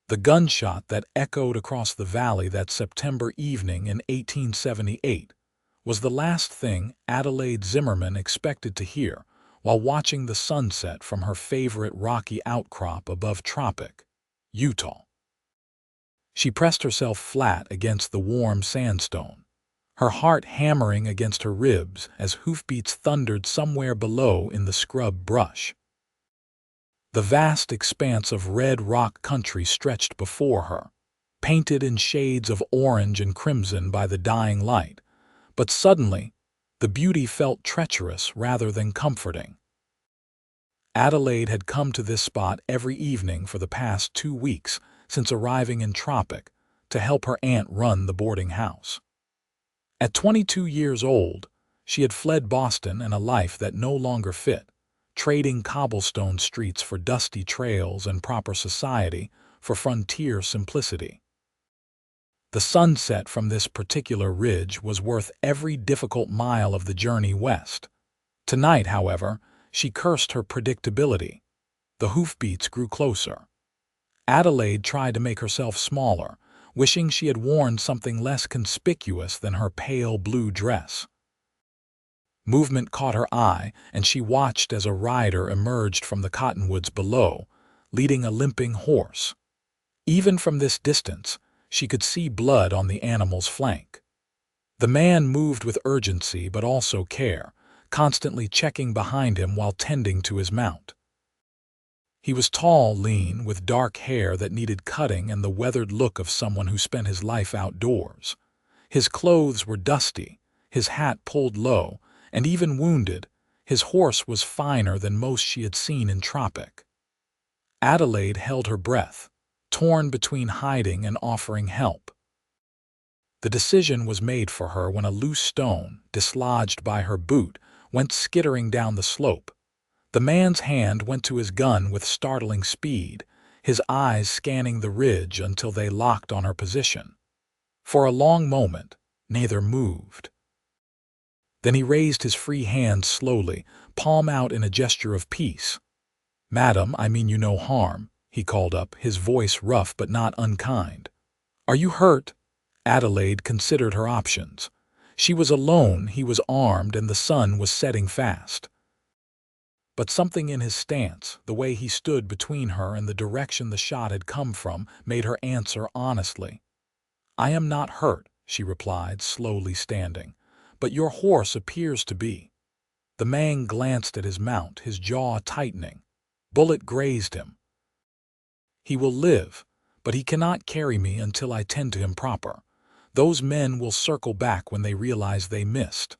The gunshot that echoed across the valley that September evening in 1878 was the last thing Adelaide Zimmerman expected to hear while watching the sunset from her favorite rocky outcrop above Tropic, Utah. She pressed herself flat against the warm sandstone, her heart hammering against her ribs as hoofbeats thundered somewhere below in the scrub brush. The vast expanse of red rock country stretched before her, painted in shades of orange and crimson by the dying light, but suddenly the beauty felt treacherous rather than comforting. Adelaide had come to this spot every evening for the past 2 weeks since arriving in Tropic to help her aunt run the boarding house. At 22 years old, she had fled Boston and a life that no longer fit, trading cobblestone streets for dusty trails and proper society for frontier simplicity. The sunset from this particular ridge was worth every difficult mile of the journey west. Tonight, however, she cursed her predictability. The hoofbeats grew closer. Adelaide tried to make herself smaller, wishing she had worn something less conspicuous than her pale blue dress. Movement caught her eye, and she watched as a rider emerged from the cottonwoods below, leading a limping horse. Even from this distance, she could see blood on the animal's flank. The man moved with urgency but also care, constantly checking behind him while tending to his mount. He was tall, lean, with dark hair that needed cutting and the weathered look of someone who spent his life outdoors. His clothes were dusty, his hat pulled low, and even wounded, his horse was finer than most she had seen in Tropic. Adelaide held her breath, torn between hiding and offering help. The decision was made for her when a loose stone, dislodged by her boot, went skittering down the slope. The man's hand went to his gun with startling speed, his eyes scanning the ridge until they locked on her position. For a long moment, neither moved. Then he raised his free hand slowly, palm out in a gesture of peace. "Madam, I mean you no harm," he called up, his voice rough but not unkind. "Are you hurt?" Adelaide considered her options. She was alone, he was armed, and the sun was setting fast. But something in his stance, the way he stood between her and the direction the shot had come from, made her answer honestly. "I am not hurt," she replied, slowly standing, "but your horse appears to be." The man glanced at his mount, his jaw tightening. "Bullet grazed him. He will live, but he cannot carry me until I tend to him proper. Those men will circle back when they realize they missed."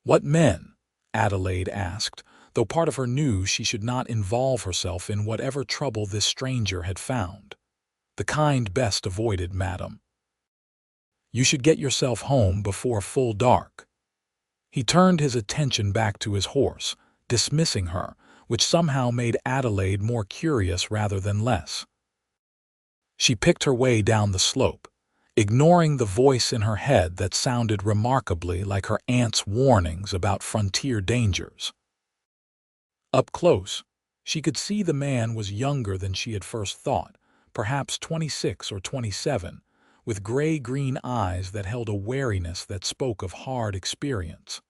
"What men?" Adelaide asked, though part of her knew she should not involve herself in whatever trouble this stranger had found. "The kind best avoided, madam. You should get yourself home before full dark." He turned his attention back to his horse, dismissing her, which somehow made Adelaide more curious rather than less. She picked her way down the slope, ignoring the voice in her head that sounded remarkably like her aunt's warnings about frontier dangers. Up close, she could see the man was younger than she had first thought, perhaps 26 or 27, with gray-green eyes that held a wariness that spoke of hard experience.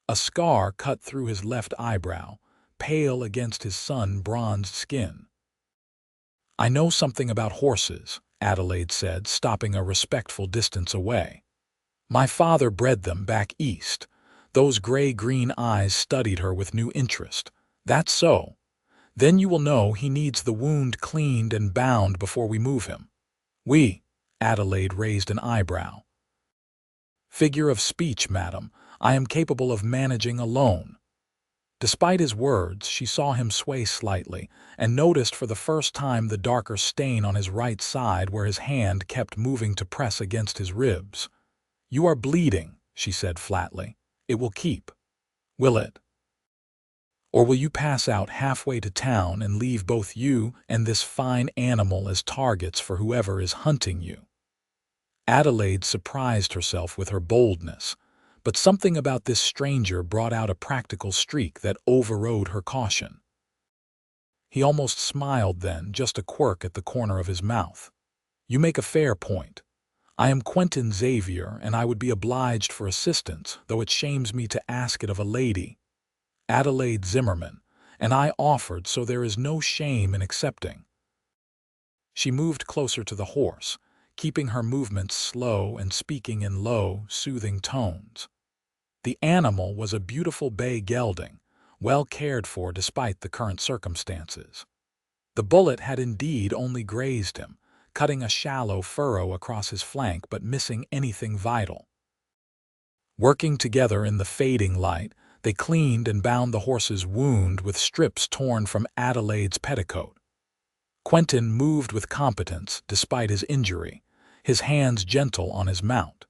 A scar cut through his left eyebrow, pale against his sun-bronzed skin. "I know something about horses," Adelaide said, stopping a respectful distance away. "My father bred them back east." Those gray-green eyes studied her with new interest. "That's so. Then you will know he needs the wound cleaned and bound before we move him." "We," Adelaide raised an eyebrow. "Figure of speech, madam. I am capable of managing alone." Despite his words, she saw him sway slightly and noticed for the first time the darker stain on his right side where his hand kept moving to press against his ribs. "You are bleeding," she said flatly. "It will keep." "Will it? Or will you pass out halfway to town and leave both you and this fine animal as targets for whoever is hunting you?" Adelaide surprised herself with her boldness, but something about this stranger brought out a practical streak that overrode her caution. He almost smiled then, just a quirk at the corner of his mouth. "You make a fair point. I am Quentin Xavier, and I would be obliged for assistance, though it shames me to ask it of a lady, Adelaide Zimmerman, and I offered, so there is no shame in accepting." She moved closer to the horse, keeping her movements slow and speaking in low, soothing tones. The animal was a beautiful bay gelding, well cared for despite the current circumstances. The bullet had indeed only grazed him, cutting a shallow furrow across his flank but missing anything vital. Working together in the fading light, they cleaned and bound the horse's wound with strips torn from Adelaide's petticoat. Quentin moved with competence despite his injury, his hands gentle on his mount.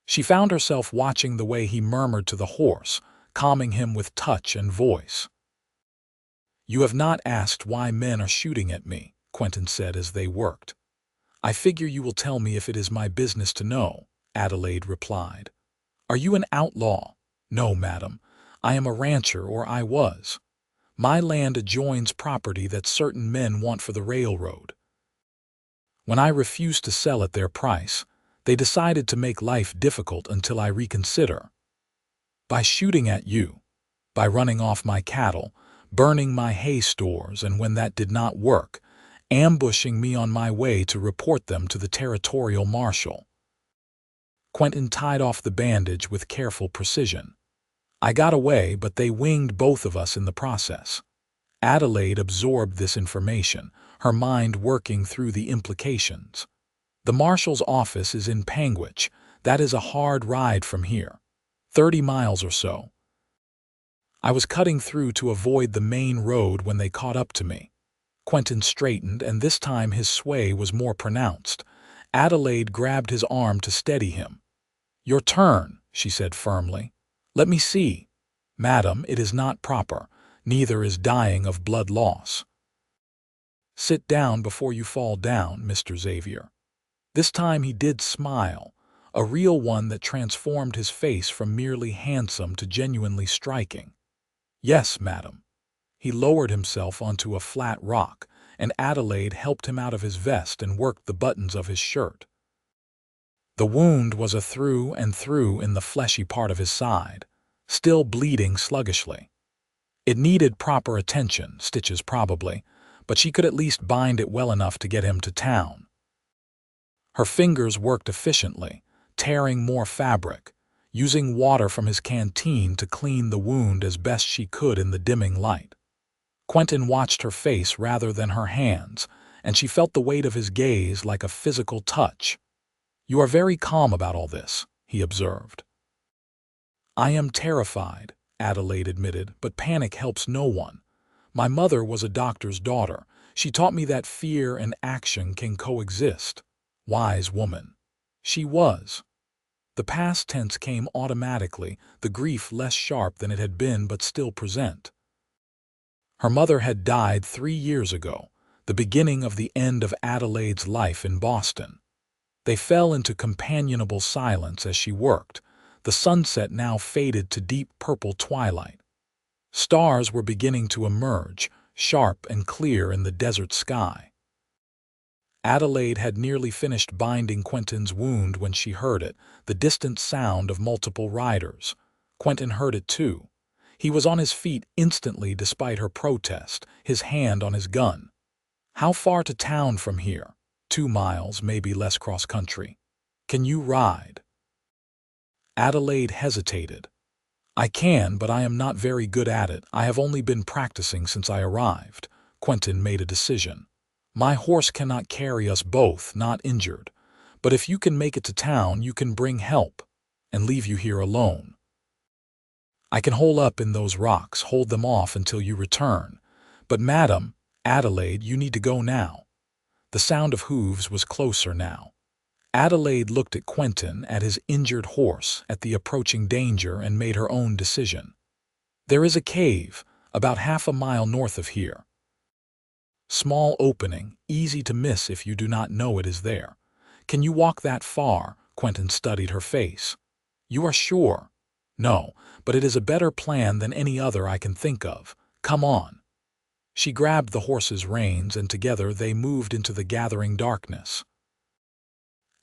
She found herself watching the way he murmured to the horse, calming him with touch and voice. "You have not asked why men are shooting at me," Quentin said as they worked. "I figure you will tell me if it is my business to know," Adelaide replied. "Are you an outlaw?" "No, madam. I am a rancher, or I was. My land adjoins property that certain men want for the railroad. When I refused to sell at their price, they decided to make life difficult until I reconsider. By shooting at you, by running off my cattle, burning my hay stores, and when that did not work, ambushing me on my way to report them to the territorial marshal." Quentin tied off the bandage with careful precision. "I got away, but they winged both of us in the process." Adelaide absorbed this information, her mind working through the implications. "The marshal's office is in Panguitch. That is a hard ride from here. 30 miles or so. I was cutting through to avoid the main road when they caught up to me." Quentin straightened, and this time his sway was more pronounced. Adelaide grabbed his arm to steady him. "Your turn," she said firmly. "Let me see." "Madam, it is not proper. Neither is dying of blood loss." "Sit down before you fall down, Mr. Xavier." This time he did smile, a real one that transformed his face from merely handsome to genuinely striking. "Yes, madam." He lowered himself onto a flat rock, and Adelaide helped him out of his vest and worked the buttons of his shirt. The wound was a through and through in the fleshy part of his side, still bleeding sluggishly. It needed proper attention, stitches probably, but she could at least bind it well enough to get him to town. Her fingers worked efficiently, tearing more fabric, using water from his canteen to clean the wound as best she could in the dimming light. Quentin watched her face rather than her hands, and she felt the weight of his gaze like a physical touch. "You are very calm about all this," he observed. "I am terrified," Adelaide admitted, "but panic helps no one. My mother was a doctor's daughter. She taught me that fear and action can coexist. Wise woman. She was." The past tense came automatically, the grief less sharp than it had been but still present. Her mother had died 3 years ago, the beginning of the end of Adelaide's life in Boston. They fell into companionable silence as she worked. The sunset now faded to deep purple twilight. Stars were beginning to emerge, sharp and clear in the desert sky. Adelaide had nearly finished binding Quentin's wound when she heard it, the distant sound of multiple riders. Quentin heard it too. He was on his feet instantly despite her protest, his hand on his gun. "How far to town from here?" 2 miles, maybe less cross-country. "Can you ride?" Adelaide hesitated. "I can, but I am not very good at it. I have only been practicing since I arrived." Quentin made a decision. "My horse cannot carry us both, not injured. But if you can make it to town, you can bring help, and leave you here alone. I can hole up in those rocks, hold them off until you return. But madam, Adelaide, you need to go now." The sound of hooves was closer now. Adelaide looked at Quentin, at his injured horse, at the approaching danger, and made her own decision. "There is a cave, about half a mile north of here. Small opening, easy to miss if you do not know it is there. Can you walk that far?" Quentin studied her face. "You are sure?" "No, but it is a better plan than any other I can think of. Come on." She grabbed the horse's reins, and together they moved into the gathering darkness.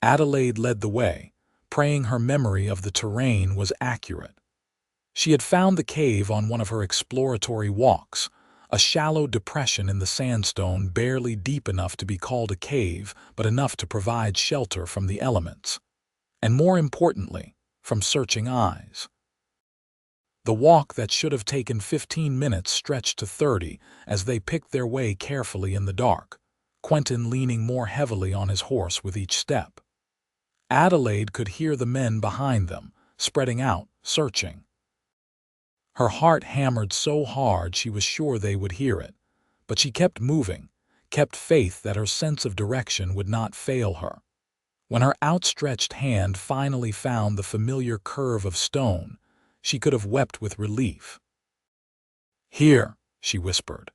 Adelaide led the way, praying her memory of the terrain was accurate. She had found the cave on one of her exploratory walks, a shallow depression in the sandstone barely deep enough to be called a cave, but enough to provide shelter from the elements, and more importantly, from searching eyes. The walk that should have taken 15 minutes stretched to 30 as they picked their way carefully in the dark, Quentin leaning more heavily on his horse with each step. Adelaide could hear the men behind them, spreading out, searching. Her heart hammered so hard she was sure they would hear it, but she kept moving, kept faith that her sense of direction would not fail her. When her outstretched hand finally found the familiar curve of stone, she could have wept with relief. "Here," she whispered,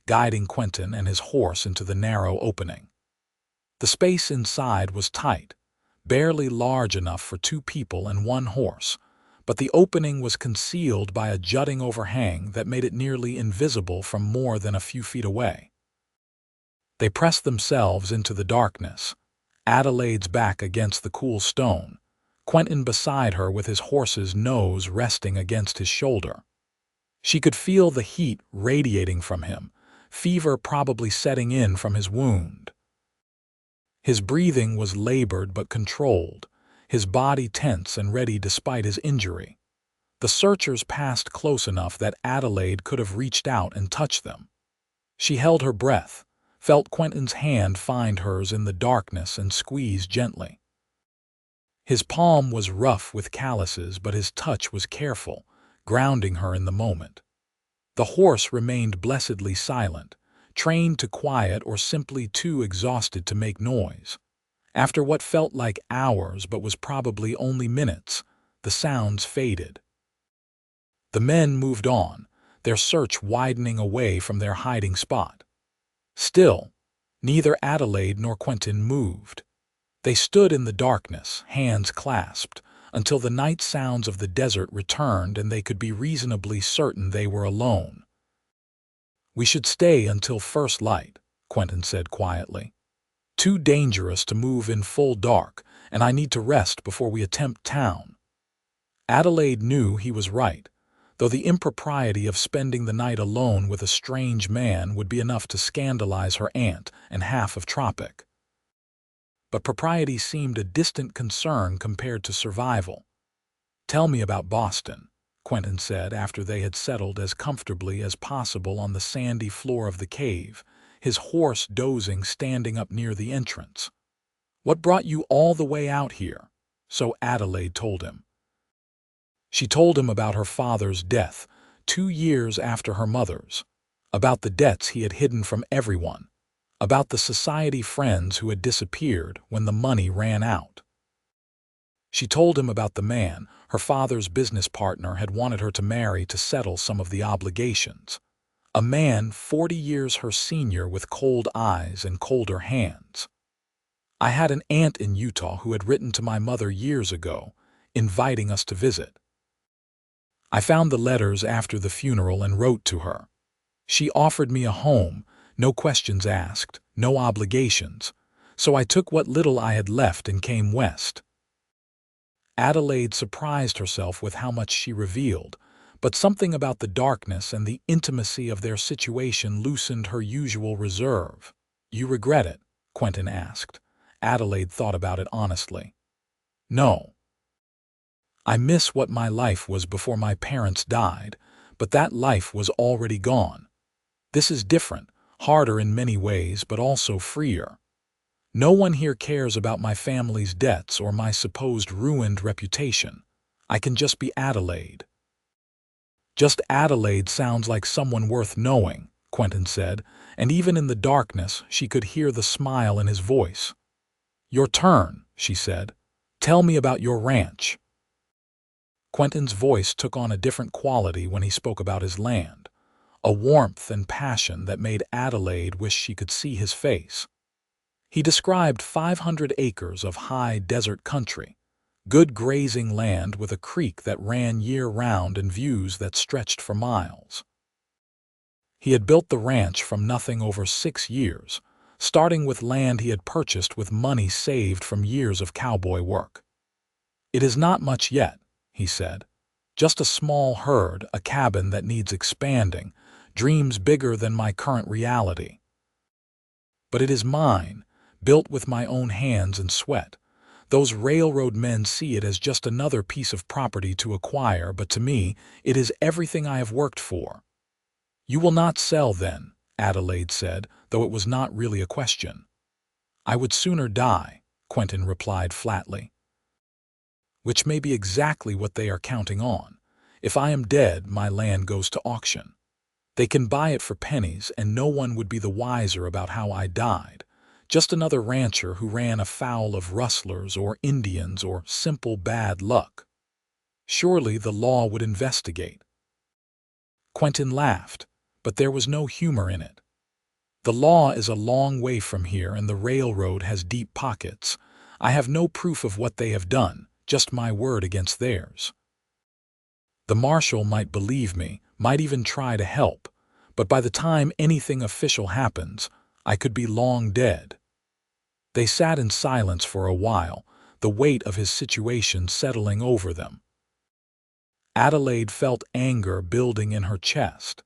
guiding Quentin and his horse into the narrow opening. The space inside was tight, barely large enough for 2 people and 1 horse, but the opening was concealed by a jutting overhang that made it nearly invisible from more than a few feet away. They pressed themselves into the darkness, Adelaide's back against the cool stone, Quentin beside her with his horse's nose resting against his shoulder. She could feel the heat radiating from him, fever probably setting in from his wound. His breathing was labored but controlled, his body tense and ready despite his injury. The searchers passed close enough that Adelaide could have reached out and touched them. She held her breath, felt Quentin's hand find hers in the darkness and squeeze gently. His palm was rough with calluses, but his touch was careful, grounding her in the moment. The horse remained blessedly silent, trained to quiet or simply too exhausted to make noise. After what felt like hours but was probably only minutes, the sounds faded. The men moved on, their search widening away from their hiding spot. Still, neither Adelaide nor Quentin moved. They stood in the darkness, hands clasped, until the night sounds of the desert returned and they could be reasonably certain they were alone. "We should stay until first light," Quentin said quietly. "Too dangerous to move in full dark, and I need to rest before we attempt town." Adelaide knew he was right, though the impropriety of spending the night alone with a strange man would be enough to scandalize her aunt and half of Tropic. But propriety seemed a distant concern compared to survival. "Tell me about Boston," Quentin said after they had settled as comfortably as possible on the sandy floor of the cave, his horse dozing standing up near the entrance. "What brought you all the way out here?" So Adelaide told him. She told him about her father's death, 2 years after her mother's, about the debts he had hidden from everyone, about the society friends who had disappeared when the money ran out. She told him about the man her father's business partner had wanted her to marry to settle some of the obligations, a man 40 years her senior with cold eyes and colder hands. "I had an aunt in Utah who had written to my mother years ago, inviting us to visit. I found the letters after the funeral and wrote to her. She offered me a home, no questions asked, no obligations, so I took what little I had left and came west." Adelaide surprised herself with how much she revealed, but something about the darkness and the intimacy of their situation loosened her usual reserve. "You regret it?" Quentin asked. Adelaide thought about it honestly. "No. I miss what my life was before my parents died, but that life was already gone. This is different, harder in many ways, but also freer. No one here cares about my family's debts or my supposed ruined reputation. I can just be Adelaide." "Just Adelaide sounds like someone worth knowing," Quentin said, and even in the darkness she could hear the smile in his voice. "Your turn," she said. "Tell me about your ranch." Quentin's voice took on a different quality when he spoke about his land, a warmth and passion that made Adelaide wish she could see his face. He described 500 acres of high desert country, good grazing land with a creek that ran year-round and views that stretched for miles. He had built the ranch from nothing over 6 years, starting with land he had purchased with money saved from years of cowboy work. "It is not much yet," he said. "Just a small herd, a cabin that needs expanding, dreams bigger than my current reality. But it is mine, built with my own hands and sweat. Those railroad men see it as just another piece of property to acquire, but to me, it is everything I have worked for." "You will not sell, then," Adelaide said, though it was not really a question. "I would sooner die," Quentin replied flatly. "Which may be exactly what they are counting on. If I am dead, my land goes to auction. They can buy it for pennies, and no one would be the wiser about how I died. Just another rancher who ran afoul of rustlers or Indians or simple bad luck. Surely the law would investigate." Quentin laughed, but there was no humor in it. "The law is a long way from here, and the railroad has deep pockets. I have no proof of what they have done, just my word against theirs. The marshal might believe me, might even try to help, but by the time anything official happens, I could be long dead." They sat in silence for a while, the weight of his situation settling over them. Adelaide felt anger building in her chest,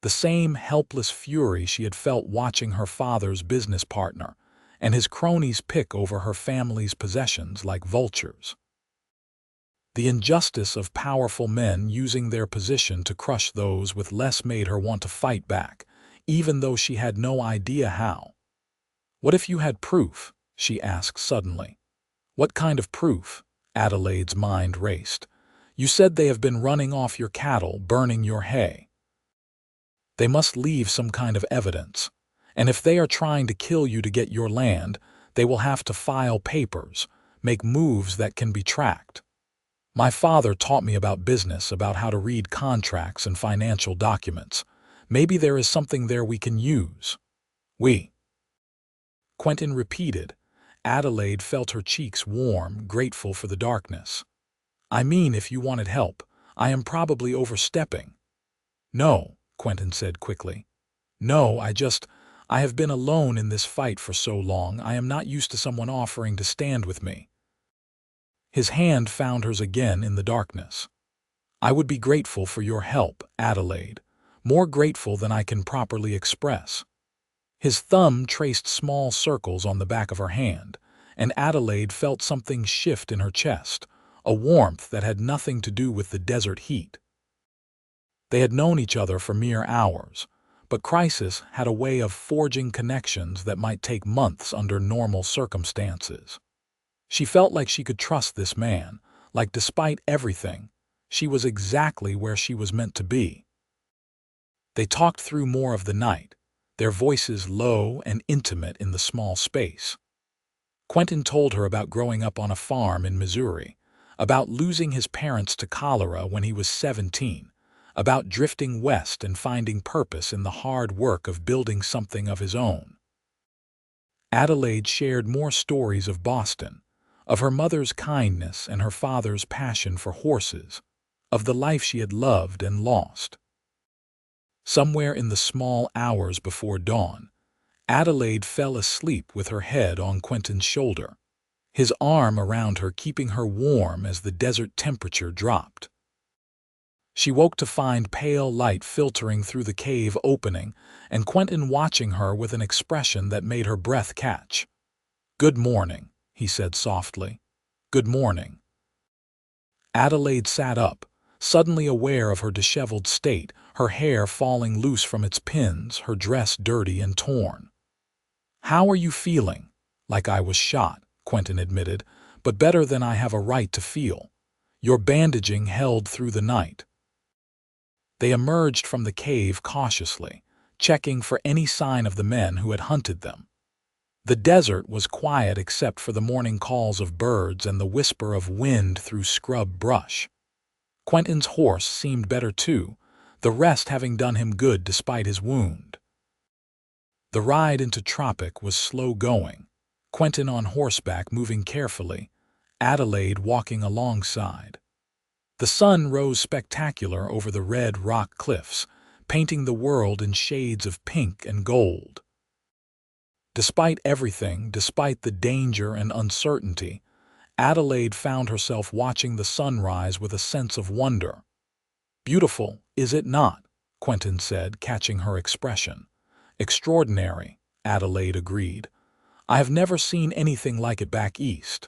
the same helpless fury she had felt watching her father's business partner and his cronies pick over her family's possessions like vultures. The injustice of powerful men using their position to crush those with less made her want to fight back, even though she had no idea how. "What if you had proof?" she asked suddenly. "What kind of proof?" Adelaide's mind raced. "You said they have been running off your cattle, burning your hay. They must leave some kind of evidence. And if they are trying to kill you to get your land, they will have to file papers, make moves that can be tracked. My father taught me about business, about how to read contracts and financial documents. Maybe there is something there we can use." "We?" Quentin repeated. Adelaide felt her cheeks warm, grateful for the darkness. "I mean, if you wanted help, I am probably overstepping." "No," Quentin said quickly. "No, I have been alone in this fight for so long, I am not used to someone offering to stand with me." His hand found hers again in the darkness. "I would be grateful for your help, Adelaide, more grateful than I can properly express." His thumb traced small circles on the back of her hand, and Adelaide felt something shift in her chest, a warmth that had nothing to do with the desert heat. They had known each other for mere hours, but crisis had a way of forging connections that might take months under normal circumstances. She felt like she could trust this man, like despite everything, she was exactly where she was meant to be. They talked through more of the night, their voices low and intimate in the small space. Quentin told her about growing up on a farm in Missouri, about losing his parents to cholera when he was 17, about drifting west and finding purpose in the hard work of building something of his own. Adelaide shared more stories of Boston, of her mother's kindness and her father's passion for horses, of the life she had loved and lost. Somewhere in the small hours before dawn, Adelaide fell asleep with her head on Quentin's shoulder, his arm around her keeping her warm as the desert temperature dropped. She woke to find pale light filtering through the cave opening and Quentin watching her with an expression that made her breath catch. "Good morning," he said softly. "Good morning." Adelaide sat up, suddenly aware of her disheveled state, her hair falling loose from its pins, her dress dirty and torn. "How are you feeling?" "Like I was shot," Quentin admitted, "but better than I have a right to feel. Your bandaging held through the night." They emerged from the cave cautiously, checking for any sign of the men who had hunted them. The desert was quiet except for the morning calls of birds and the whisper of wind through scrub brush. Quentin's horse seemed better too, the rest having done him good despite his wound. The ride into Tropic was slow going, Quentin on horseback moving carefully, Adelaide walking alongside. The sun rose spectacular over the red rock cliffs, painting the world in shades of pink and gold. Despite everything, despite the danger and uncertainty, Adelaide found herself watching the sunrise with a sense of wonder. "Beautiful, is it not?" Quentin said, catching her expression. "Extraordinary," Adelaide agreed. "I have never seen anything like it back east."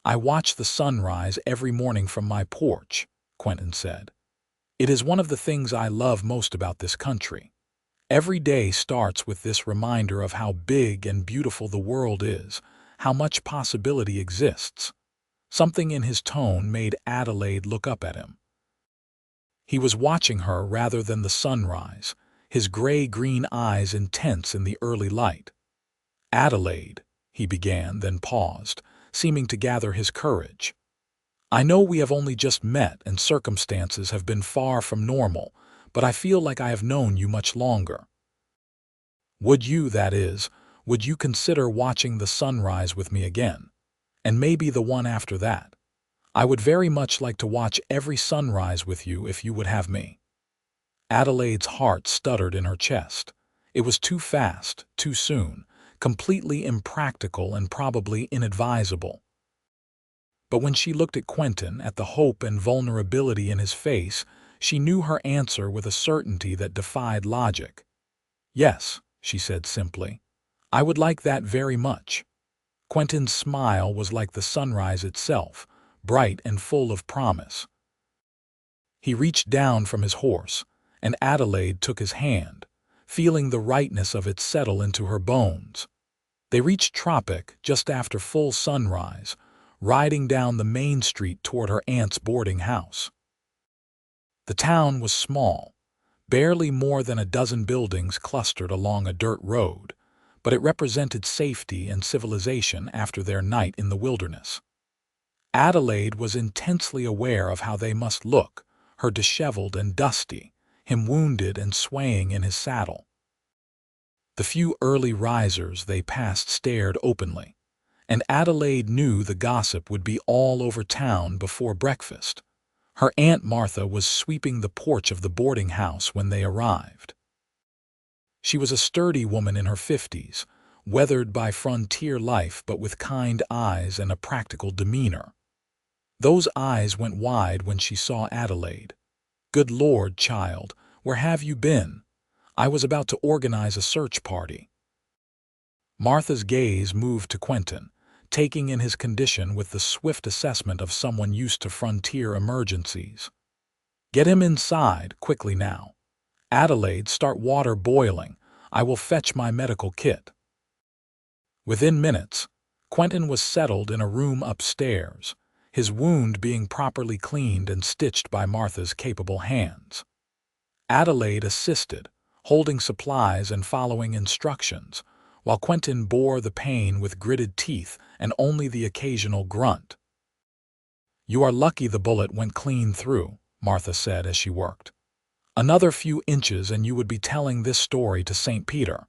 "I watch the sunrise every morning from my porch," Quentin said. "It is one of the things I love most about this country. Every day starts with this reminder of how big and beautiful the world is, how much possibility exists." Something in his tone made Adelaide look up at him. He was watching her rather than the sunrise, his gray-green eyes intense in the early light. "Adelaide," he began, then paused, seeming to gather his courage. "I know we have only just met and circumstances have been far from normal, but I feel like I have known you much longer. Would you consider watching the sunrise with me again? And maybe the one after that? I would very much like to watch every sunrise with you if you would have me." Adelaide's heart stuttered in her chest. It was too fast, too soon, completely impractical and probably inadvisable. But when she looked at Quentin, at the hope and vulnerability in his face, she knew her answer with a certainty that defied logic. "Yes," she said simply. "I would like that very much." Quentin's smile was like the sunrise itself, bright and full of promise. He reached down from his horse, and Adelaide took his hand, feeling the rightness of it settle into her bones. They reached Tropic just after full sunrise, riding down the main street toward her aunt's boarding house. The town was small, barely more than a dozen buildings clustered along a dirt road, but it represented safety and civilization after their night in the wilderness. Adelaide was intensely aware of how they must look, her disheveled and dusty, him wounded and swaying in his saddle. The few early risers they passed stared openly, and Adelaide knew the gossip would be all over town before breakfast. Her Aunt Martha was sweeping the porch of the boarding house when they arrived. She was a sturdy woman in her 50s, weathered by frontier life but with kind eyes and a practical demeanor. Those eyes went wide when she saw Adelaide. "Good Lord, child, where have you been? I was about to organize a search party." Martha's gaze moved to Quentin, taking in his condition with the swift assessment of someone used to frontier emergencies. "Get him inside, quickly now. Adelaide, start water boiling. I will fetch my medical kit." Within minutes, Quentin was settled in a room upstairs, his wound being properly cleaned and stitched by Martha's capable hands. Adelaide assisted, holding supplies and following instructions, while Quentin bore the pain with gritted teeth and only the occasional grunt. "You are lucky the bullet went clean through," Martha said as she worked. "Another few inches and you would be telling this story to St. Peter.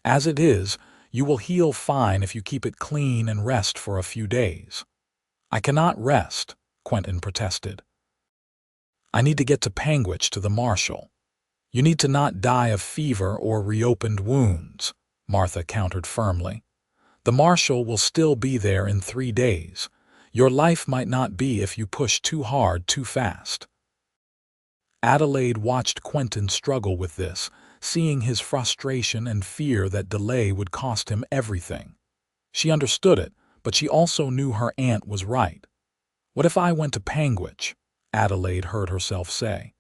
As it is, you will heal fine if you keep it clean and rest for a few days." "I cannot rest," Quentin protested. "I need to get to Panguitch to the marshal." "You need to not die of fever or reopened wounds," Martha countered firmly. "The marshal will still be there in 3 days. Your life might not be if you push too hard too fast." Adelaide watched Quentin struggle with this, seeing his frustration and fear that delay would cost him everything. She understood it, but she also knew her aunt was right. "What if I went to Panguitch?" Adelaide heard herself say.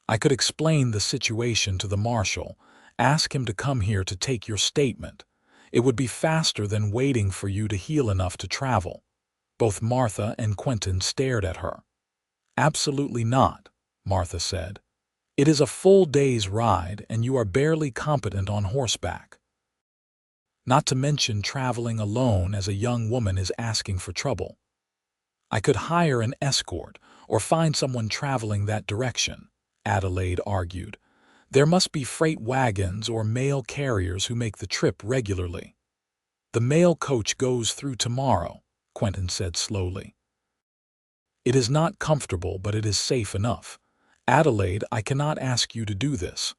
"I could explain the situation to the marshal, ask him to come here to take your statement. It would be faster than waiting for you to heal enough to travel." Both Martha and Quentin stared at her. "Absolutely not," Martha said. "It is a full day's ride and you are barely competent on horseback. Not to mention traveling alone as a young woman is asking for trouble. I could hire an escort or find someone traveling that direction," Adelaide argued. "There must be freight wagons or mail carriers who make the trip regularly." "The mail coach goes through tomorrow," Quentin said slowly. "It is not comfortable, but it is safe enough." Adelaide, I cannot ask you to do this.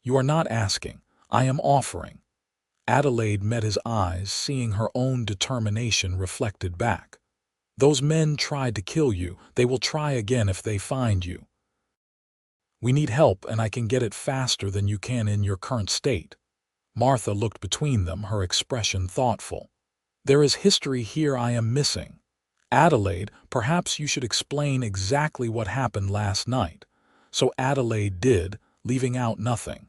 You are not asking. I am offering. Adelaide met his eyes, seeing her own determination reflected back. Those men tried to kill you. They will try again if they find you. We need help, and I can get it faster than you can in your current state. Martha looked between them, her expression thoughtful. There is history here I am missing. Adelaide, perhaps you should explain exactly what happened last night. So Adelaide did, leaving out nothing.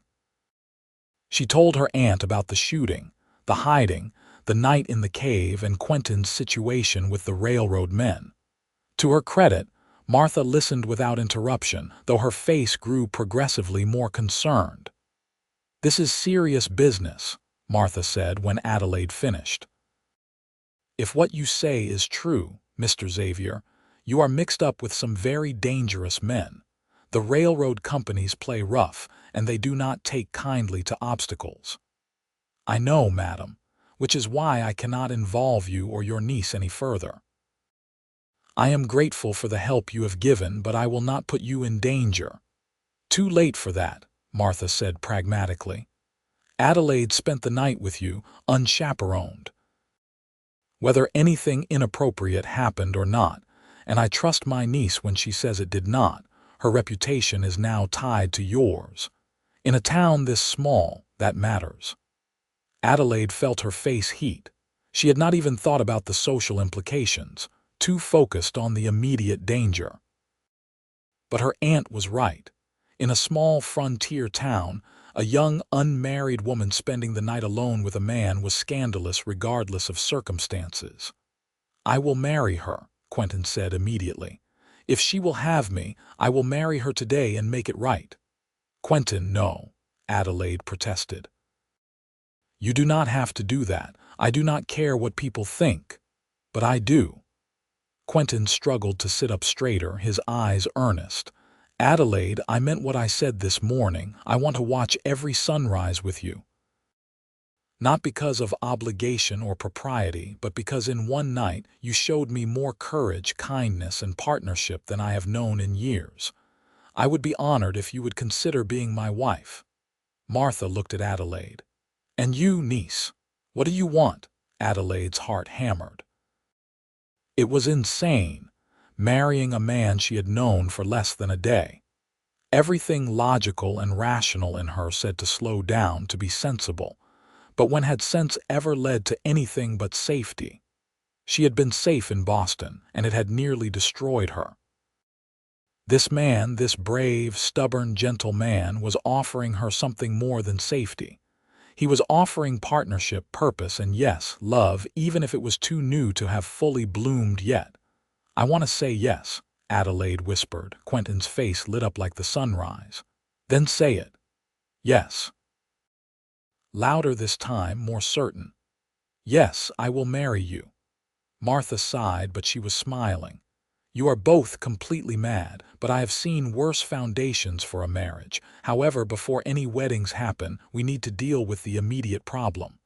She told her aunt about the shooting, the hiding, the night in the cave, and Quentin's situation with the railroad men. To her credit, Martha listened without interruption, though her face grew progressively more concerned. "This is serious business," Martha said when Adelaide finished. "If what you say is true, Mr. Xavier, you are mixed up with some very dangerous men. The railroad companies play rough, and they do not take kindly to obstacles." "I know, madam, which is why I cannot involve you or your niece any further. I am grateful for the help you have given, but I will not put you in danger." "Too late for that," Martha said pragmatically. "Adelaide spent the night with you, unchaperoned. Whether anything inappropriate happened or not, and I trust my niece when she says it did not, her reputation is now tied to yours. In a town this small, that matters." Adelaide felt her face heat. She had not even thought about the social implications, too focused on the immediate danger. But her aunt was right. In a small frontier town, a young unmarried woman spending the night alone with a man was scandalous regardless of circumstances. "I will marry her," Quentin said immediately. "If she will have me, I will marry her today and make it right." "Quentin, no," Adelaide protested. "You do not have to do that. I do not care what people think. But I do." Quentin struggled to sit up straighter, his eyes earnest. "Adelaide, I meant what I said this morning. I want to watch every sunrise with you. Not because of obligation or propriety, but because in one night you showed me more courage, kindness, and partnership than I have known in years. I would be honored if you would consider being my wife." Martha looked at Adelaide. "And you, niece, what do you want?" Adelaide's heart hammered. It was insane, marrying a man she had known for less than a day. Everything logical and rational in her said to slow down, to be sensible. But when had sense ever led to anything but safety? She had been safe in Boston, and it had nearly destroyed her. This man, this brave, stubborn, gentle man, was offering her something more than safety. He was offering partnership, purpose, and yes, love, even if it was too new to have fully bloomed yet. "I want to say yes," Adelaide whispered. Quentin's face lit up like the sunrise. "Then say it." "Yes." Louder this time, more certain. "Yes, I will marry you." Martha sighed, but she was smiling. "You are both completely mad, but I have seen worse foundations for a marriage. However, before any weddings happen, we need to deal with the immediate problem.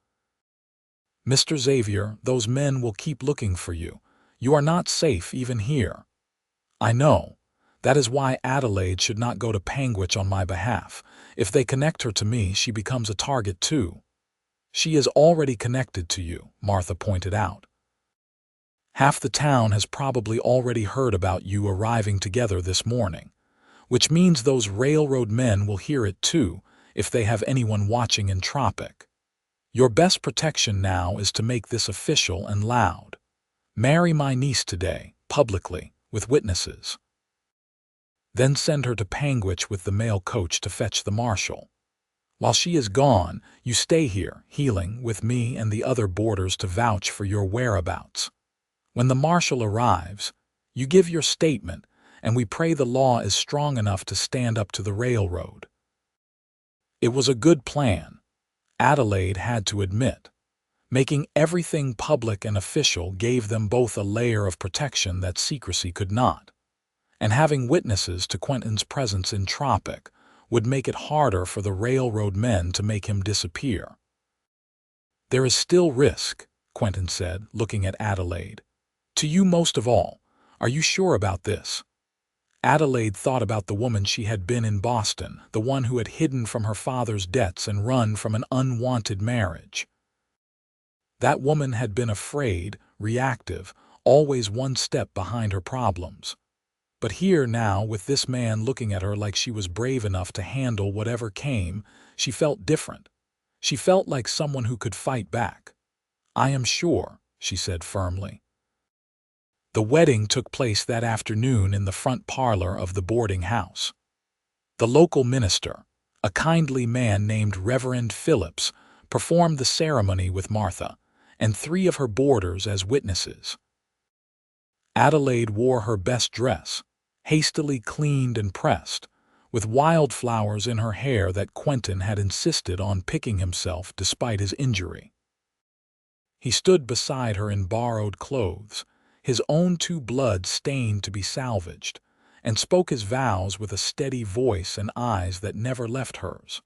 Mr. Xavier, those men will keep looking for you. You are not safe even here." "I know. That is why Adelaide should not go to Panguitch on my behalf. If they connect her to me, she becomes a target too." "She is already connected to you," Martha pointed out. "Half the town has probably already heard about you arriving together this morning, which means those railroad men will hear it too, if they have anyone watching in Tropic. Your best protection now is to make this official and loud. Marry my niece today, publicly, with witnesses. Then send her to Panguitch with the mail coach to fetch the marshal. While she is gone, you stay here, healing, with me and the other boarders to vouch for your whereabouts. When the marshal arrives, you give your statement, and we pray the law is strong enough to stand up to the railroad." It was a good plan, Adelaide had to admit. Making everything public and official gave them both a layer of protection that secrecy could not. And having witnesses to Quentin's presence in Tropic would make it harder for the railroad men to make him disappear. "There is still risk," Quentin said, looking at Adelaide. "To you most of all. Are you sure about this?" Adelaide thought about the woman she had been in Boston, the one who had hidden from her father's debts and run from an unwanted marriage. That woman had been afraid, reactive, always one step behind her problems. But here now, with this man looking at her like she was brave enough to handle whatever came, she felt different. She felt like someone who could fight back. "I am sure," she said firmly. The wedding took place that afternoon in the front parlor of the boarding house. The local minister, a kindly man named Reverend Phillips, performed the ceremony with Martha, and 3 of her boarders as witnesses. Adelaide wore her best dress, hastily cleaned and pressed, with wildflowers in her hair that Quentin had insisted on picking himself despite his injury. He stood beside her in borrowed clothes, his own 2 blood stained to be salvaged, and spoke his vows with a steady voice and eyes that never left hers.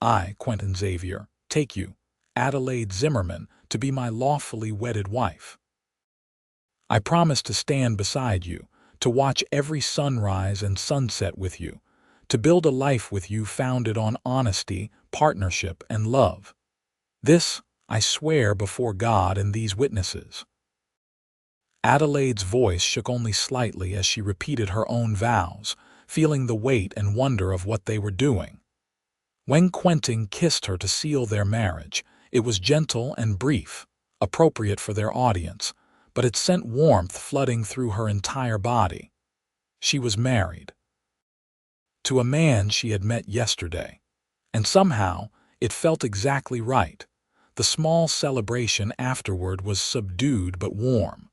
"I, Quentin Xavier, take you, Adelaide Zimmerman, to be my lawfully wedded wife. I promise to stand beside you, to watch every sunrise and sunset with you, to build a life with you founded on honesty, partnership, and love. This I swear before God and these witnesses." Adelaide's voice shook only slightly as she repeated her own vows, feeling the weight and wonder of what they were doing. When Quentin kissed her to seal their marriage, it was gentle and brief, appropriate for their audience, but it sent warmth flooding through her entire body. She was married. To a man she had met yesterday. And somehow, it felt exactly right. The small celebration afterward was subdued but warm.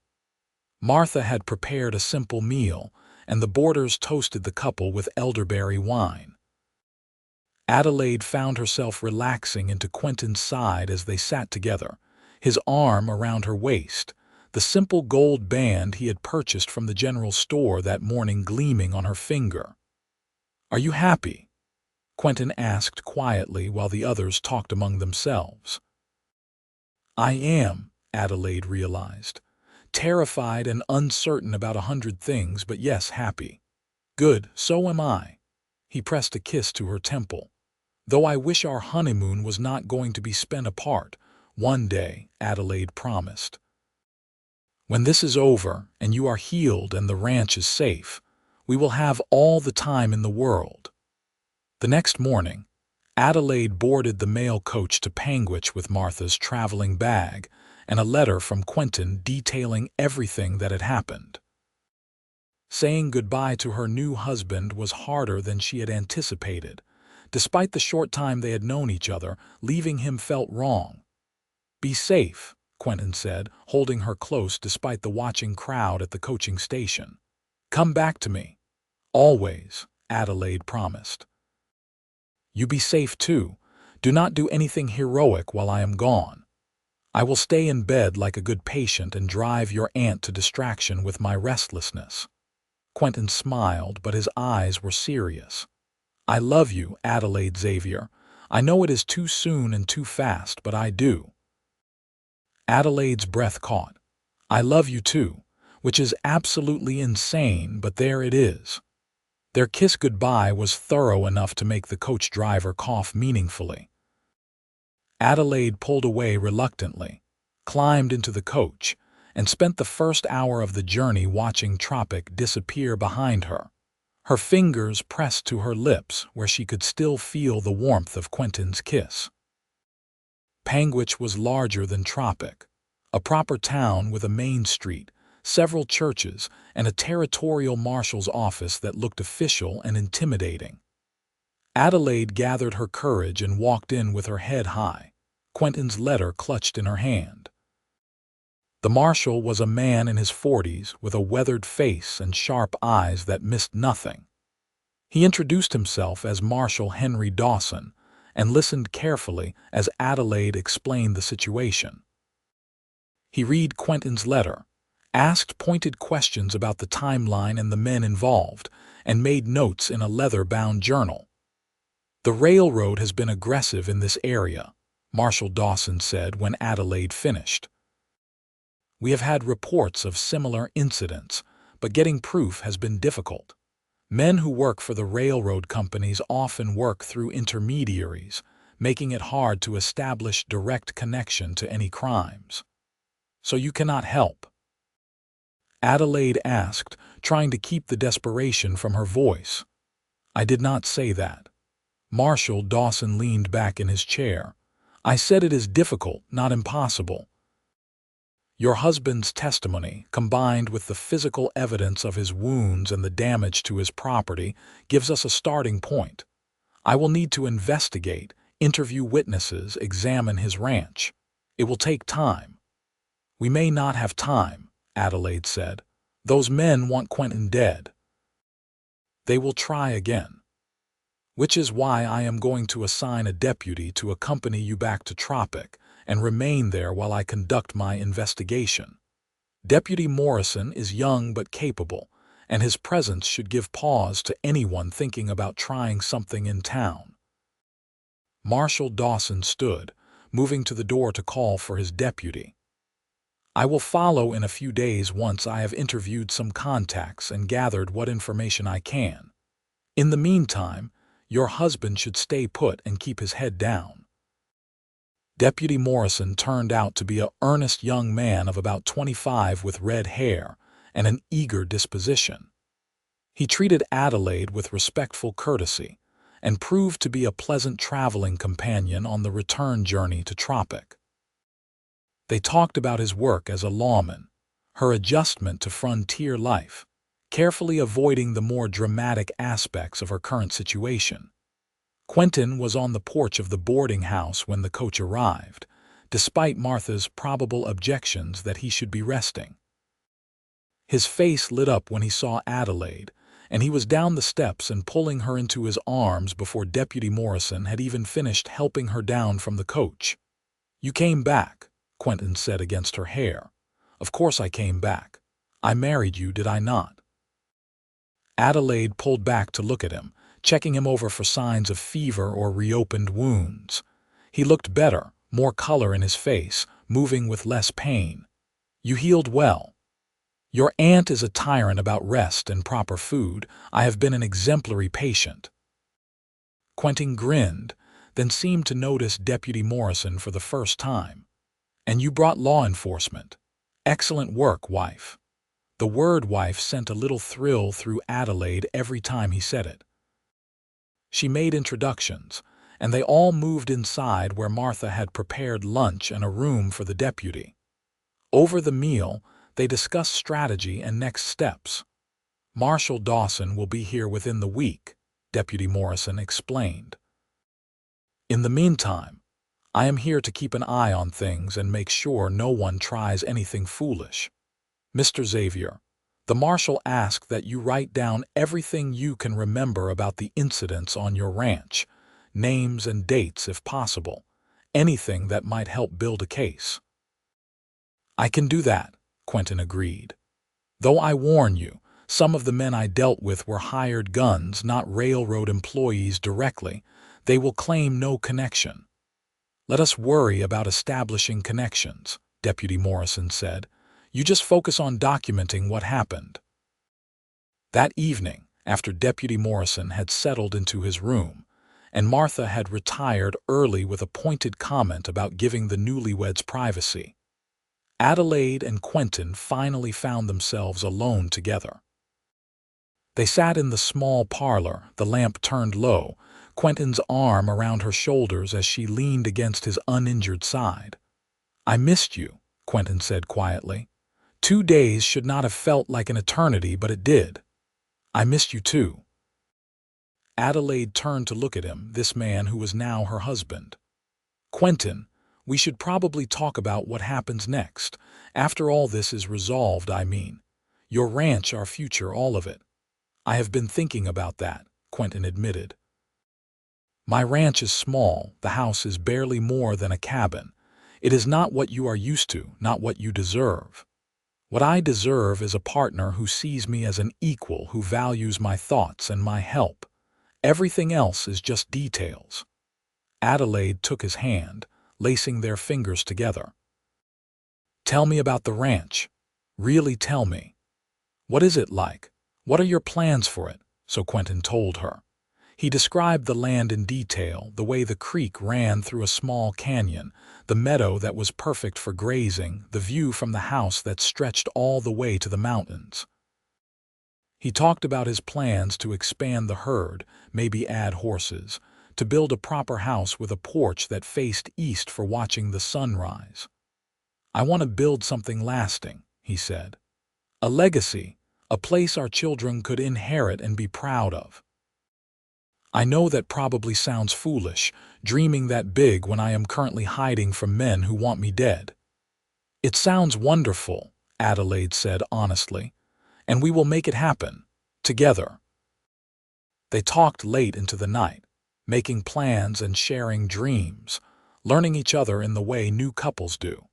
Martha had prepared a simple meal, and the boarders toasted the couple with elderberry wine. Adelaide found herself relaxing into Quentin's side as they sat together, his arm around her waist, the simple gold band he had purchased from the general store that morning gleaming on her finger. "Are you happy?" Quentin asked quietly while the others talked among themselves. "I am," Adelaide realized. "Terrified and uncertain about 100 things, but yes, happy." "Good, so am I." He pressed a kiss to her temple. "Though I wish our honeymoon was not going to be spent apart. One day," Adelaide promised. "When this is over, and you are healed and the ranch is safe, we will have all the time in the world." The next morning, Adelaide boarded the mail coach to Panguitch with Martha's traveling bag and a letter from Quentin detailing everything that had happened. Saying goodbye to her new husband was harder than she had anticipated. Despite the short time they had known each other, leaving him felt wrong. "Be safe," Quentin said, holding her close despite the watching crowd at the coaching station. "Come back to me." "Always," Adelaide promised. "You be safe too. Do not do anything heroic while I am gone. I will stay in bed like a good patient and drive your aunt to distraction with my restlessness." Quentin smiled, but his eyes were serious. "I love you, Adelaide Xavier. I know it is too soon and too fast, but I do." Adelaide's breath caught. "I love you too," which is absolutely insane, but there it is. Their kiss goodbye was thorough enough to make the coach driver cough meaningfully. Adelaide pulled away reluctantly, climbed into the coach, and spent the first hour of the journey watching Tropic disappear behind her, her fingers pressed to her lips where she could still feel the warmth of Quentin's kiss. Panguitch was larger than Tropic, a proper town with a main street, several churches, and a territorial marshal's office that looked official and intimidating. Adelaide gathered her courage and walked in with her head high, Quentin's letter clutched in her hand. The marshal was a man in his 40s with a weathered face and sharp eyes that missed nothing. He introduced himself as Marshal Henry Dawson and listened carefully as Adelaide explained the situation. He read Quentin's letter, asked pointed questions about the timeline and the men involved, and made notes in a leather-bound journal. "The railroad has been aggressive in this area," Marshal Dawson said when Adelaide finished. "We have had reports of similar incidents, but getting proof has been difficult. Men who work for the railroad companies often work through intermediaries, making it hard to establish direct connection to any crimes. So you cannot help?" Adelaide asked, trying to keep the desperation from her voice. "I did not say that." Marshall Dawson leaned back in his chair. "I said it is difficult, not impossible. Your husband's testimony, combined with the physical evidence of his wounds and the damage to his property, gives us a starting point. I will need to investigate, interview witnesses, examine his ranch. It will take time." "We may not have time," Adelaide said. "Those men want Quentin dead." "They will try again. Which is why I am going to assign a deputy to accompany you back to Tropic and remain there while I conduct my investigation. Deputy Morrison is young but capable, and his presence should give pause to anyone thinking about trying something in town." Marshall Dawson stood, moving to the door to call for his deputy. "I will follow in a few days once I have interviewed some contacts and gathered what information I can. In the meantime, your husband should stay put and keep his head down." Deputy Morrison turned out to be an earnest young man of about 25 with red hair and an eager disposition. He treated Adelaide with respectful courtesy and proved to be a pleasant traveling companion on the return journey to Tropic. They talked about his work as a lawman, her adjustment to frontier life, carefully avoiding the more dramatic aspects of her current situation. Quentin was on the porch of the boarding house when the coach arrived, despite Martha's probable objections that he should be resting. His face lit up when he saw Adelaide, and he was down the steps and pulling her into his arms before Deputy Morrison had even finished helping her down from the coach. "You came back," Quentin said against her hair. "Of course I came back. I married you, did I not?" Adelaide pulled back to look at him, checking him over for signs of fever or reopened wounds. He looked better, more color in his face, moving with less pain. "You healed well. Your aunt is a tyrant about rest and proper food. I have been an exemplary patient." Quentin grinned, then seemed to notice Deputy Morrison for the first time. "And you brought law enforcement. Excellent work, wife." The word wife sent a little thrill through Adelaide every time he said it. She made introductions, and they all moved inside where Martha had prepared lunch and a room for the deputy. Over the meal, they discussed strategy and next steps. "Marshall Dawson will be here within the week," Deputy Morrison explained. "In the meantime, I am here to keep an eye on things and make sure no one tries anything foolish. Mr. Xavier, the marshal asked that you write down everything you can remember about the incidents on your ranch, names and dates if possible, anything that might help build a case." "I can do that," Quentin agreed. "Though I warn you, some of the men I dealt with were hired guns, not railroad employees directly. They will claim no connection." "Let us worry about establishing connections," Deputy Morrison said. "You just focus on documenting what happened." That evening, after Deputy Morrison had settled into his room, and Martha had retired early with a pointed comment about giving the newlyweds privacy, Adelaide and Quentin finally found themselves alone together. They sat in the small parlor, the lamp turned low, Quentin's arm around her shoulders as she leaned against his uninjured side. "I missed you," Quentin said quietly. 2 days should not have felt like an eternity, but it did. "I missed you too." Adelaide turned to look at him, this man who was now her husband. "Quentin, we should probably talk about what happens next. After all this is resolved, I mean. Your ranch, our future, all of it." "I have been thinking about that," Quentin admitted. "My ranch is small, the house is barely more than a cabin. It is not what you are used to, not what you deserve. What I deserve is a partner who sees me as an equal, who values my thoughts and my help. Everything else is just details." Adelaide took his hand, lacing their fingers together. "Tell me about the ranch. Really tell me. What is it like? What are your plans for it? so Quentin told her. He described the land in detail, the way the creek ran through a small canyon, the meadow that was perfect for grazing, the view from the house that stretched all the way to the mountains. He talked about his plans to expand the herd, maybe add horses, to build a proper house with a porch that faced east for watching the sunrise. "I want to build something lasting," he said. "A legacy, a place our children could inherit and be proud of." "I know that probably sounds foolish, dreaming that big when I am currently hiding from men who want me dead." "It sounds wonderful," Adelaide said honestly, "and we will make it happen, together." They talked late into the night, making plans and sharing dreams, learning each other in the way new couples do.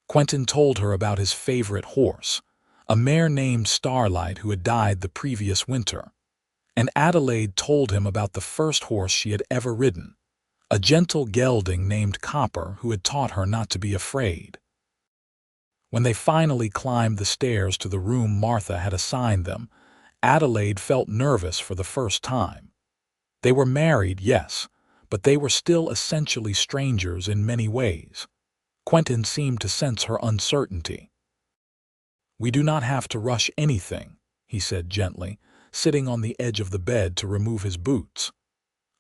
Quentin told her about his favorite horse, a mare named Starlight who had died the previous winter, and Adelaide told him about the first horse she had ever ridden, a gentle gelding named Copper who had taught her not to be afraid. When they finally climbed the stairs to the room Martha had assigned them, Adelaide felt nervous for the first time. They were married, yes, but they were still essentially strangers in many ways. Quentin seemed to sense her uncertainty. "We do not have to rush anything," he said gently, sitting on the edge of the bed to remove his boots.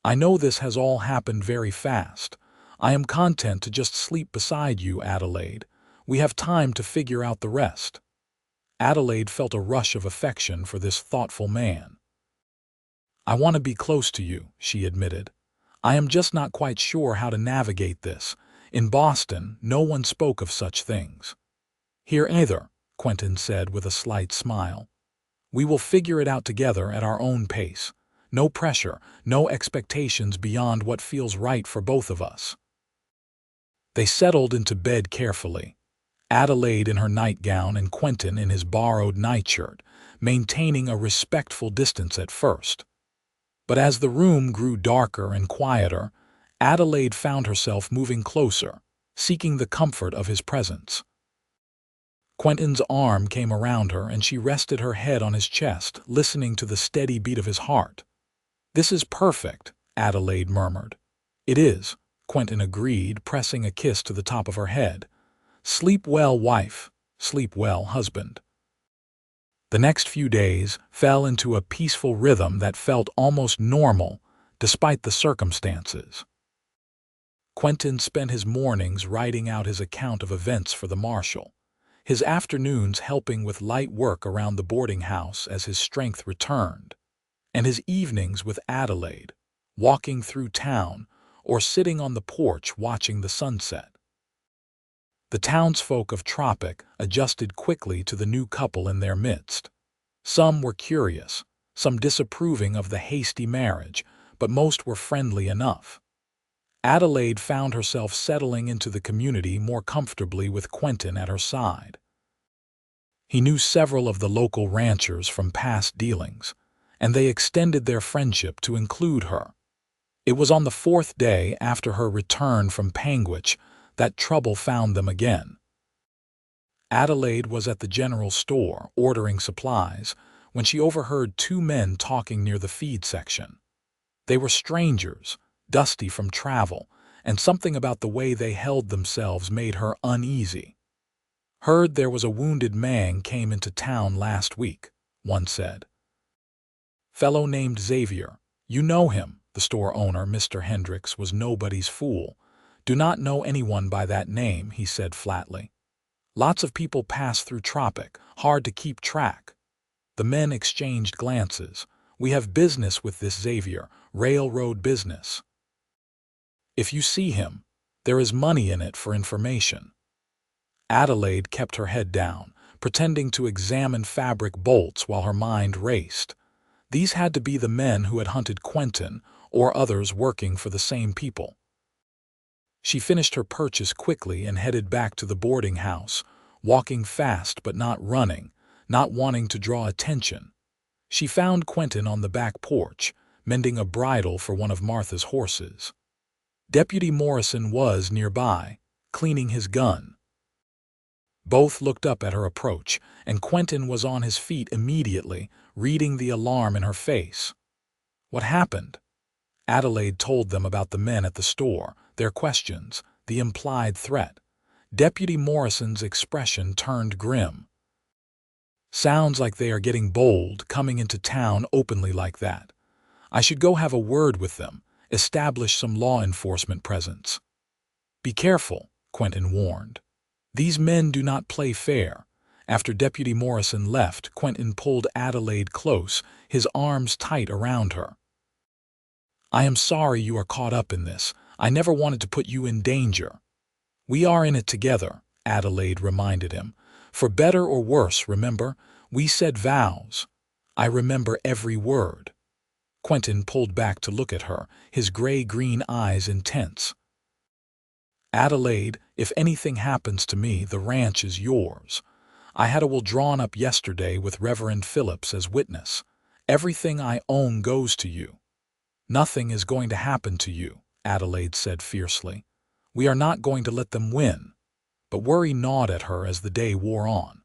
"I know this has all happened very fast. I am content to just sleep beside you, Adelaide. We have time to figure out the rest." Adelaide felt a rush of affection for this thoughtful man. "I want to be close to you," she admitted. "I am just not quite sure how to navigate this. In Boston, no one spoke of such things." "Here either," Quentin said with a slight smile. "We will figure it out together at our own pace. No pressure, no expectations beyond what feels right for both of us." They settled into bed carefully, Adelaide in her nightgown and Quentin in his borrowed nightshirt, maintaining a respectful distance at first. But as the room grew darker and quieter, Adelaide found herself moving closer, seeking the comfort of his presence. Quentin's arm came around her and she rested her head on his chest, listening to the steady beat of his heart. "This is perfect," Adelaide murmured. "It is," Quentin agreed, pressing a kiss to the top of her head. "Sleep well, wife. Sleep well, husband." The next few days fell into a peaceful rhythm that felt almost normal, despite the circumstances. Quentin spent his mornings writing out his account of events for the marshal, his afternoons helping with light work around the boarding house as his strength returned, and his evenings with Adelaide, walking through town or sitting on the porch watching the sunset. The townsfolk of Tropic adjusted quickly to the new couple in their midst. Some were curious, some disapproving of the hasty marriage, but most were friendly enough. Adelaide found herself settling into the community more comfortably with Quentin at her side. He knew several of the local ranchers from past dealings, and they extended their friendship to include her. It was on the fourth day after her return from Panguitch that trouble found them again. Adelaide was at the general store ordering supplies when she overheard two men talking near the feed section. They were strangers, dusty from travel, and something about the way they held themselves made her uneasy. "Heard there was a wounded man came into town last week," one said. "Fellow named Xavier. You know him," the store owner, Mr. Hendricks, was nobody's fool. "Do not know anyone by that name," he said flatly. "Lots of people pass through Tropic, hard to keep track." The men exchanged glances. "We have business with this Xavier, railroad business. If you see him, there is money in it for information." Adelaide kept her head down, pretending to examine fabric bolts while her mind raced. These had to be the men who had hunted Quentin, or others working for the same people. She finished her purchase quickly and headed back to the boarding house, walking fast but not running, not wanting to draw attention. She found Quentin on the back porch, mending a bridle for one of Martha's horses. Deputy Morrison was nearby, cleaning his gun. Both looked up at her approach, and Quentin was on his feet immediately, reading the alarm in her face. What happened? Adelaide told them about the men at the store, their questions, the implied threat. Deputy Morrison's expression turned grim. Sounds like they are getting bold, coming into town openly like that. I should go have a word with them, establish some law enforcement presence. Be careful, Quentin warned. These men do not play fair. After Deputy Morrison left, Quentin pulled Adelaide close, his arms tight around her. I am sorry you are caught up in this. I never wanted to put you in danger. We are in it together, Adelaide reminded him. For better or worse, remember? We said vows. I remember every word. Quentin pulled back to look at her, his gray-green eyes intense. Adelaide, if anything happens to me, the ranch is yours. I had a will drawn up yesterday with Reverend Phillips as witness. Everything I own goes to you. Nothing is going to happen to you, Adelaide said fiercely. We are not going to let them win. But worry gnawed at her as the day wore on.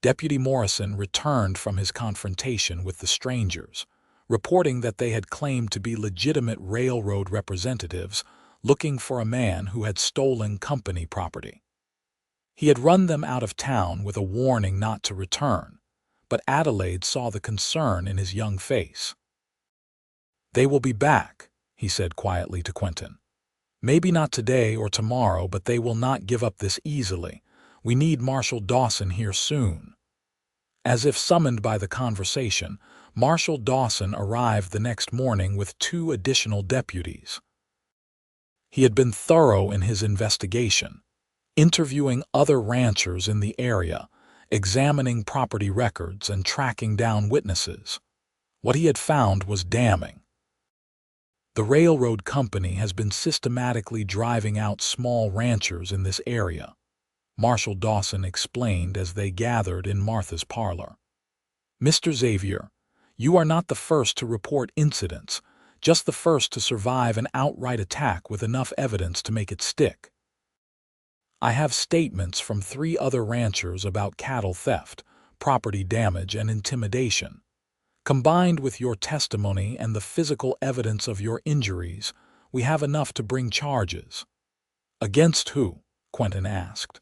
Deputy Morrison returned from his confrontation with the strangers, reporting that they had claimed to be legitimate railroad representatives looking for a man who had stolen company property. He had run them out of town with a warning not to return, but Adelaide saw the concern in his young face. They will be back, he said quietly to Quentin. Maybe not today or tomorrow, but they will not give up this easily. We need Marshal Dawson here soon. As if summoned by the conversation, Marshal Dawson arrived the next morning with 2 additional deputies. He had been thorough in his investigation, interviewing other ranchers in the area, examining property records, and tracking down witnesses. What he had found was damning. The railroad company has been systematically driving out small ranchers in this area, Marshal Dawson explained as they gathered in Martha's parlor. Mr. Xavier, you are not the first to report incidents, just the first to survive an outright attack with enough evidence to make it stick. I have statements from 3 other ranchers about cattle theft, property damage, and intimidation. Combined with your testimony and the physical evidence of your injuries, we have enough to bring charges. Against who? Quentin asked.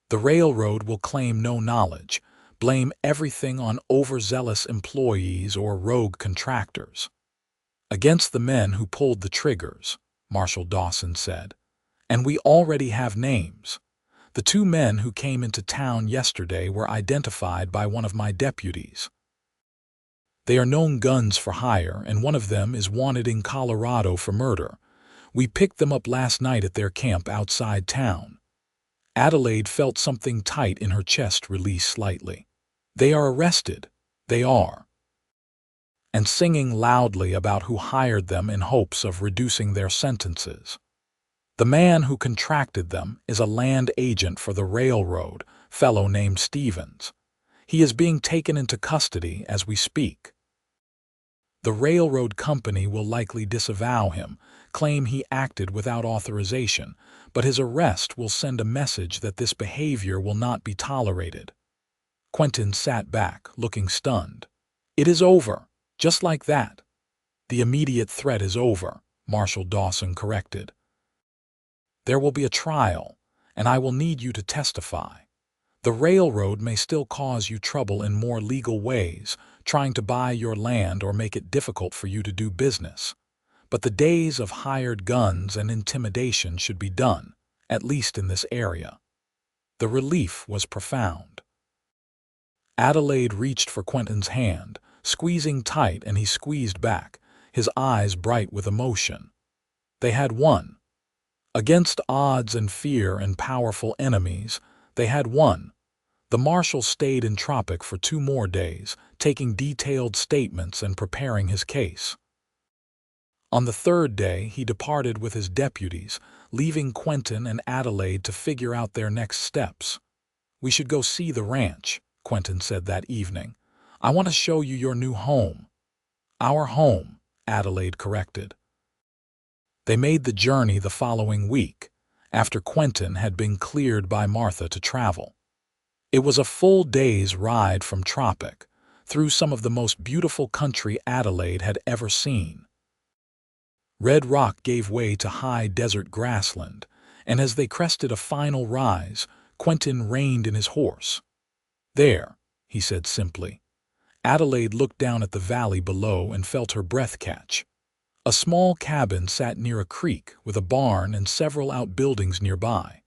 The railroad will claim no knowledge, blame everything on overzealous employees or rogue contractors. Against the men who pulled the triggers, Marshal Dawson said. And we already have names. The 2 men who came into town yesterday were identified by one of my deputies. They are known guns for hire, and one of them is wanted in Colorado for murder. We picked them up last night at their camp outside town. Adelaide felt something tight in her chest release slightly. They are arrested. They are. And singing loudly about who hired them in hopes of reducing their sentences. The man who contracted them is a land agent for the railroad, fellow named Stevens. He is being taken into custody as we speak. The railroad company will likely disavow him, claim he acted without authorization, but his arrest will send a message that this behavior will not be tolerated. Quentin sat back, looking stunned. It is over, just like that. The immediate threat is over, Marshal Dawson corrected. There will be a trial, and I will need you to testify. The railroad may still cause you trouble in more legal ways, trying to buy your land or make it difficult for you to do business. But the days of hired guns and intimidation should be done, at least in this area. The relief was profound. Adelaide reached for Quentin's hand, squeezing tight, and he squeezed back, his eyes bright with emotion. They had won. Against odds and fear and powerful enemies, they had won. The marshal stayed in Tropic for 2 more days, taking detailed statements and preparing his case. On the 3rd day, he departed with his deputies, leaving Quentin and Adelaide to figure out their next steps. We should go see the ranch, Quentin said that evening. I want to show you your new home. Our home, Adelaide corrected. They made the journey the following week, after Quentin had been cleared by Martha to travel. It was a full day's ride from Tropic, through some of the most beautiful country Adelaide had ever seen. Red rock gave way to high desert grassland, and as they crested a final rise, Quentin reined in his horse. "There," he said simply. Adelaide looked down at the valley below and felt her breath catch. A small cabin sat near a creek with a barn and several outbuildings nearby.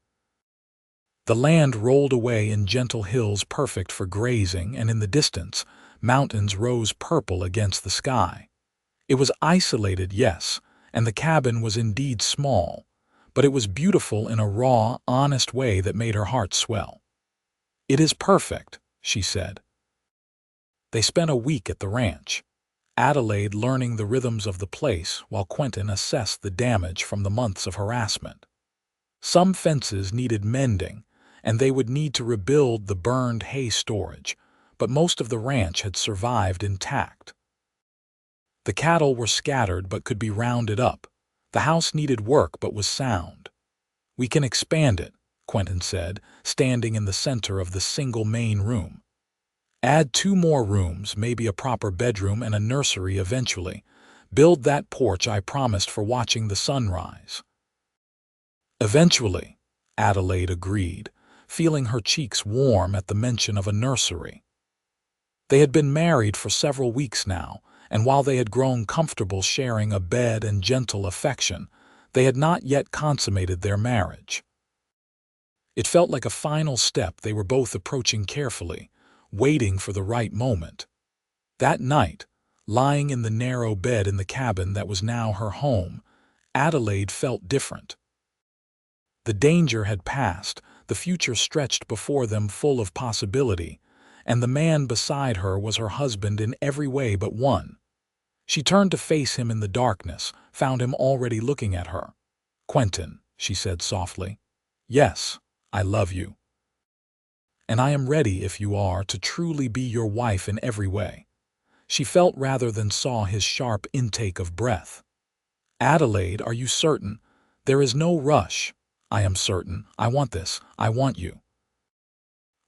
The land rolled away in gentle hills perfect for grazing, and in the distance, mountains rose purple against the sky. It was isolated, yes, and the cabin was indeed small, but it was beautiful in a raw, honest way that made her heart swell. "It is perfect," she said. They spent a week at the ranch, Adelaide learning the rhythms of the place while Quentin assessed the damage from the months of harassment. Some fences needed mending, and they would need to rebuild the burned hay storage, but most of the ranch had survived intact. The cattle were scattered but could be rounded up. The house needed work but was sound. "We can expand it," Quentin said, standing in the center of the single main room. "Add 2 more rooms, maybe a proper bedroom and a nursery eventually. Build that porch I promised for watching the sunrise." "Eventually," Adelaide agreed, feeling her cheeks warm at the mention of a nursery. They had been married for several weeks now, and while they had grown comfortable sharing a bed and gentle affection, they had not yet consummated their marriage. It felt like a final step they were both approaching carefully, waiting for the right moment. That night, lying in the narrow bed in the cabin that was now her home, Adelaide felt different. The danger had passed, the future stretched before them full of possibility, and the man beside her was her husband in every way but one. She turned to face him in the darkness, found him already looking at her. "Quentin," she said softly. "Yes, I love you. And I am ready, if you are, to truly be your wife in every way." She felt rather than saw his sharp intake of breath. "Adelaide, are you certain? There is no rush." "I am certain. I want this. I want you."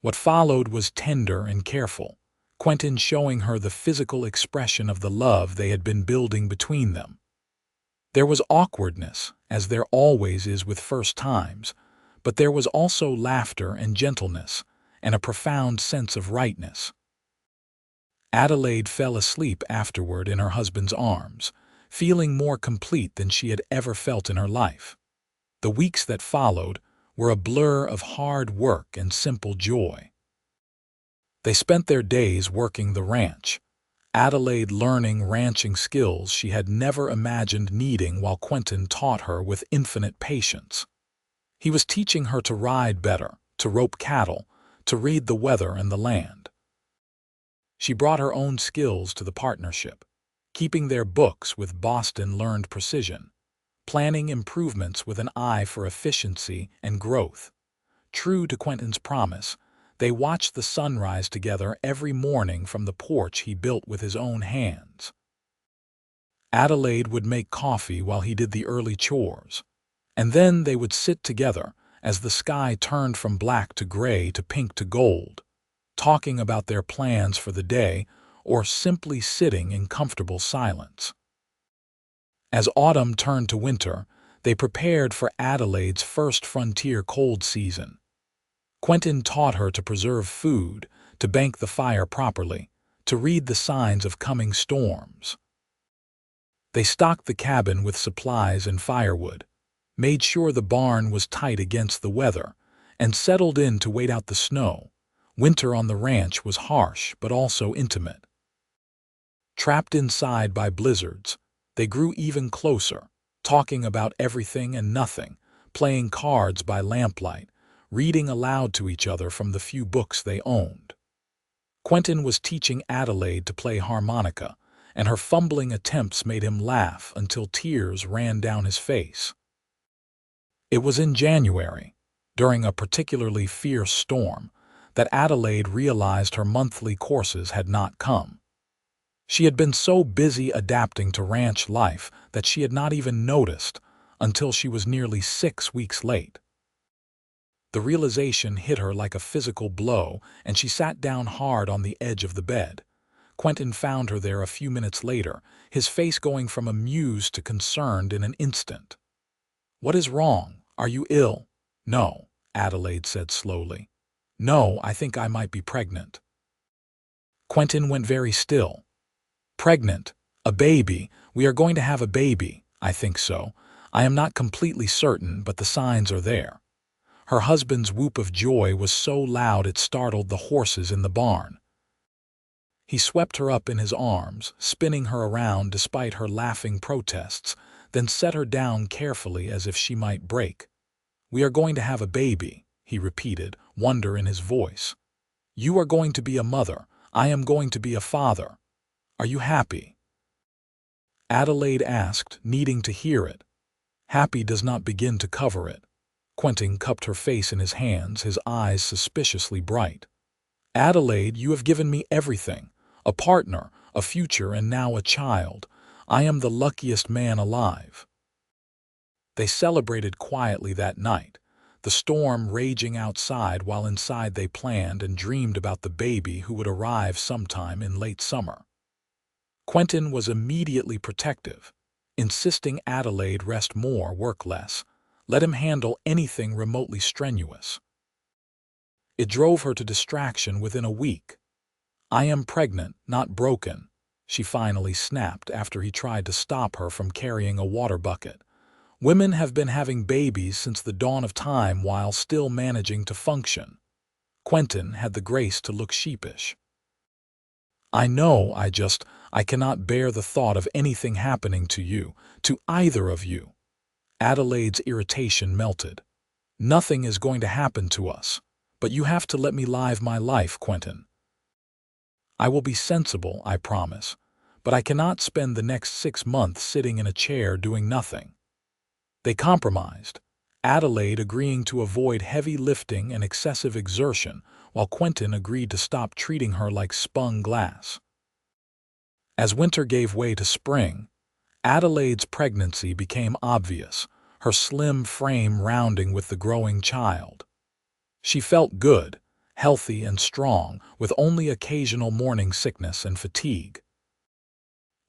What followed was tender and careful, Quentin showing her the physical expression of the love they had been building between them. There was awkwardness, as there always is with first times, but there was also laughter and gentleness, and a profound sense of rightness. Adelaide fell asleep afterward in her husband's arms, feeling more complete than she had ever felt in her life. The weeks that followed were a blur of hard work and simple joy. They spent their days working the ranch, Adelaide learning ranching skills she had never imagined needing while Quentin taught her with infinite patience. He was teaching her to ride better, to rope cattle, to read the weather and the land. She brought her own skills to the partnership, keeping their books with Boston-learned precision, planning improvements with an eye for efficiency and growth. True to Quentin's promise, they watched the sunrise together every morning from the porch he built with his own hands. Adelaide would make coffee while he did the early chores, and then they would sit together as the sky turned from black to gray to pink to gold, talking about their plans for the day or simply sitting in comfortable silence. As autumn turned to winter, they prepared for Adelaide's first frontier cold season. Quentin taught her to preserve food, to bank the fire properly, to read the signs of coming storms. They stocked the cabin with supplies and firewood, made sure the barn was tight against the weather, and settled in to wait out the snow. Winter on the ranch was harsh but also intimate. Trapped inside by blizzards, they grew even closer, talking about everything and nothing, playing cards by lamplight, reading aloud to each other from the few books they owned. Quentin was teaching Adelaide to play harmonica, and her fumbling attempts made him laugh until tears ran down his face. It was in January, during a particularly fierce storm, that Adelaide realized her monthly courses had not come. She had been so busy adapting to ranch life that she had not even noticed until she was nearly 6 weeks late. The realization hit her like a physical blow, and she sat down hard on the edge of the bed. Quentin found her there a few minutes later, his face going from amused to concerned in an instant. "What is wrong? Are you ill?" "No," Adelaide said slowly. "No, I think I might be pregnant." Quentin went very still. "Pregnant? A baby? We are going to have a baby." "I think so. I am not completely certain, but the signs are there." Her husband's whoop of joy was so loud it startled the horses in the barn. He swept her up in his arms, spinning her around despite her laughing protests, then set her down carefully as if she might break. "We are going to have a baby," he repeated, wonder in his voice. "You are going to be a mother. I am going to be a father. Are you happy?" Adelaide asked, needing to hear it. Happy does not begin to cover it. Quentin cupped her face in his hands, his eyes suspiciously bright. "Adelaide, you have given me everything. A partner, a future, and now a child. I am the luckiest man alive." They celebrated quietly that night, the storm raging outside while inside they planned and dreamed about the baby who would arrive sometime in late summer. Quentin was immediately protective, insisting Adelaide rest more, work less, let him handle anything remotely strenuous. It drove her to distraction within a week. "I am pregnant, not broken," she finally snapped after he tried to stop her from carrying a water bucket. "Women have been having babies since the dawn of time while still managing to function." Quentin had the grace to look sheepish. "I know, I cannot bear the thought of anything happening to you, to either of you." Adelaide's irritation melted. "Nothing is going to happen to us, but you have to let me live my life, Quentin. I will be sensible, I promise, but I cannot spend the next 6 months sitting in a chair doing nothing." They compromised, Adelaide agreeing to avoid heavy lifting and excessive exertion, while Quentin agreed to stop treating her like spun glass. As winter gave way to spring, Adelaide's pregnancy became obvious, her slim frame rounding with the growing child. She felt good, healthy and strong, with only occasional morning sickness and fatigue.